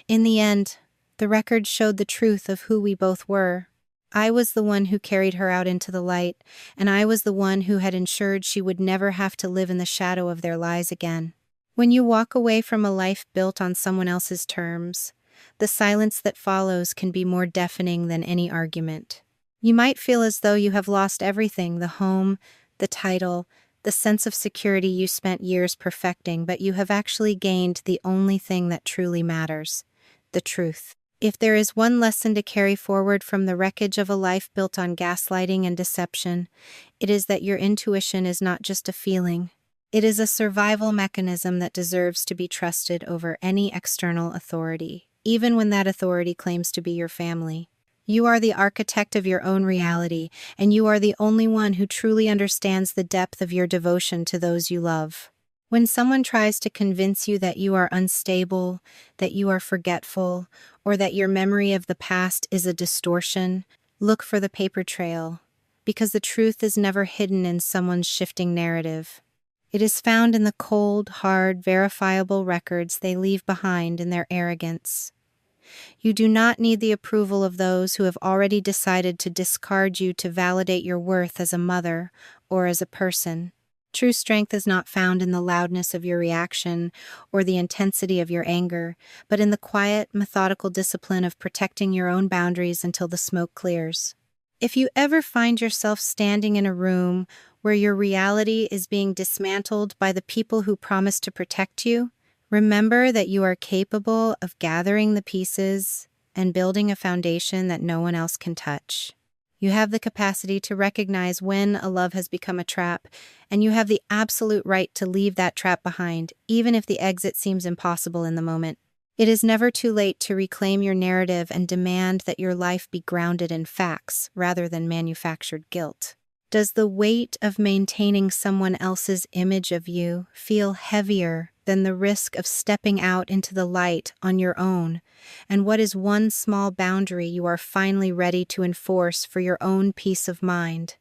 S1: In the end, the record showed the truth of who we both were. I was the one who carried her out into the light, and I was the one who had ensured she would never have to live in the shadow of their lies again. When you walk away from a life built on someone else's terms, the silence that follows can be more deafening than any argument. You might feel as though you have lost everything: the home, the title, the sense of security you spent years perfecting, but you have actually gained the only thing that truly matters: the truth. If there is one lesson to carry forward from the wreckage of a life built on gaslighting and deception, it is that your intuition is not just a feeling. It is a survival mechanism that deserves to be trusted over any external authority, even when that authority claims to be your family. You are the architect of your own reality, and you are the only one who truly understands the depth of your devotion to those you love. When someone tries to convince you that you are unstable, that you are forgetful, or that your memory of the past is a distortion, look for the paper trail, because the truth is never hidden in someone's shifting narrative. It is found in the cold, hard, verifiable records they leave behind in their arrogance. You do not need the approval of those who have already decided to discard you to validate your worth as a mother or as a person. True strength is not found in the loudness of your reaction or the intensity of your anger, but in the quiet, methodical discipline of protecting your own boundaries until the smoke clears. If you ever find yourself standing in a room where your reality is being dismantled by the people who promise to protect you, remember that you are capable of gathering the pieces and building a foundation that no one else can touch. You have the capacity to recognize when a love has become a trap, and you have the absolute right to leave that trap behind, even if the exit seems impossible in the moment. It is never too late to reclaim your narrative and demand that your life be grounded in facts rather than manufactured guilt. Does the weight of maintaining someone else's image of you feel heavier than the risk of stepping out into the light on your own? And what is one small boundary you are finally ready to enforce for your own peace of mind?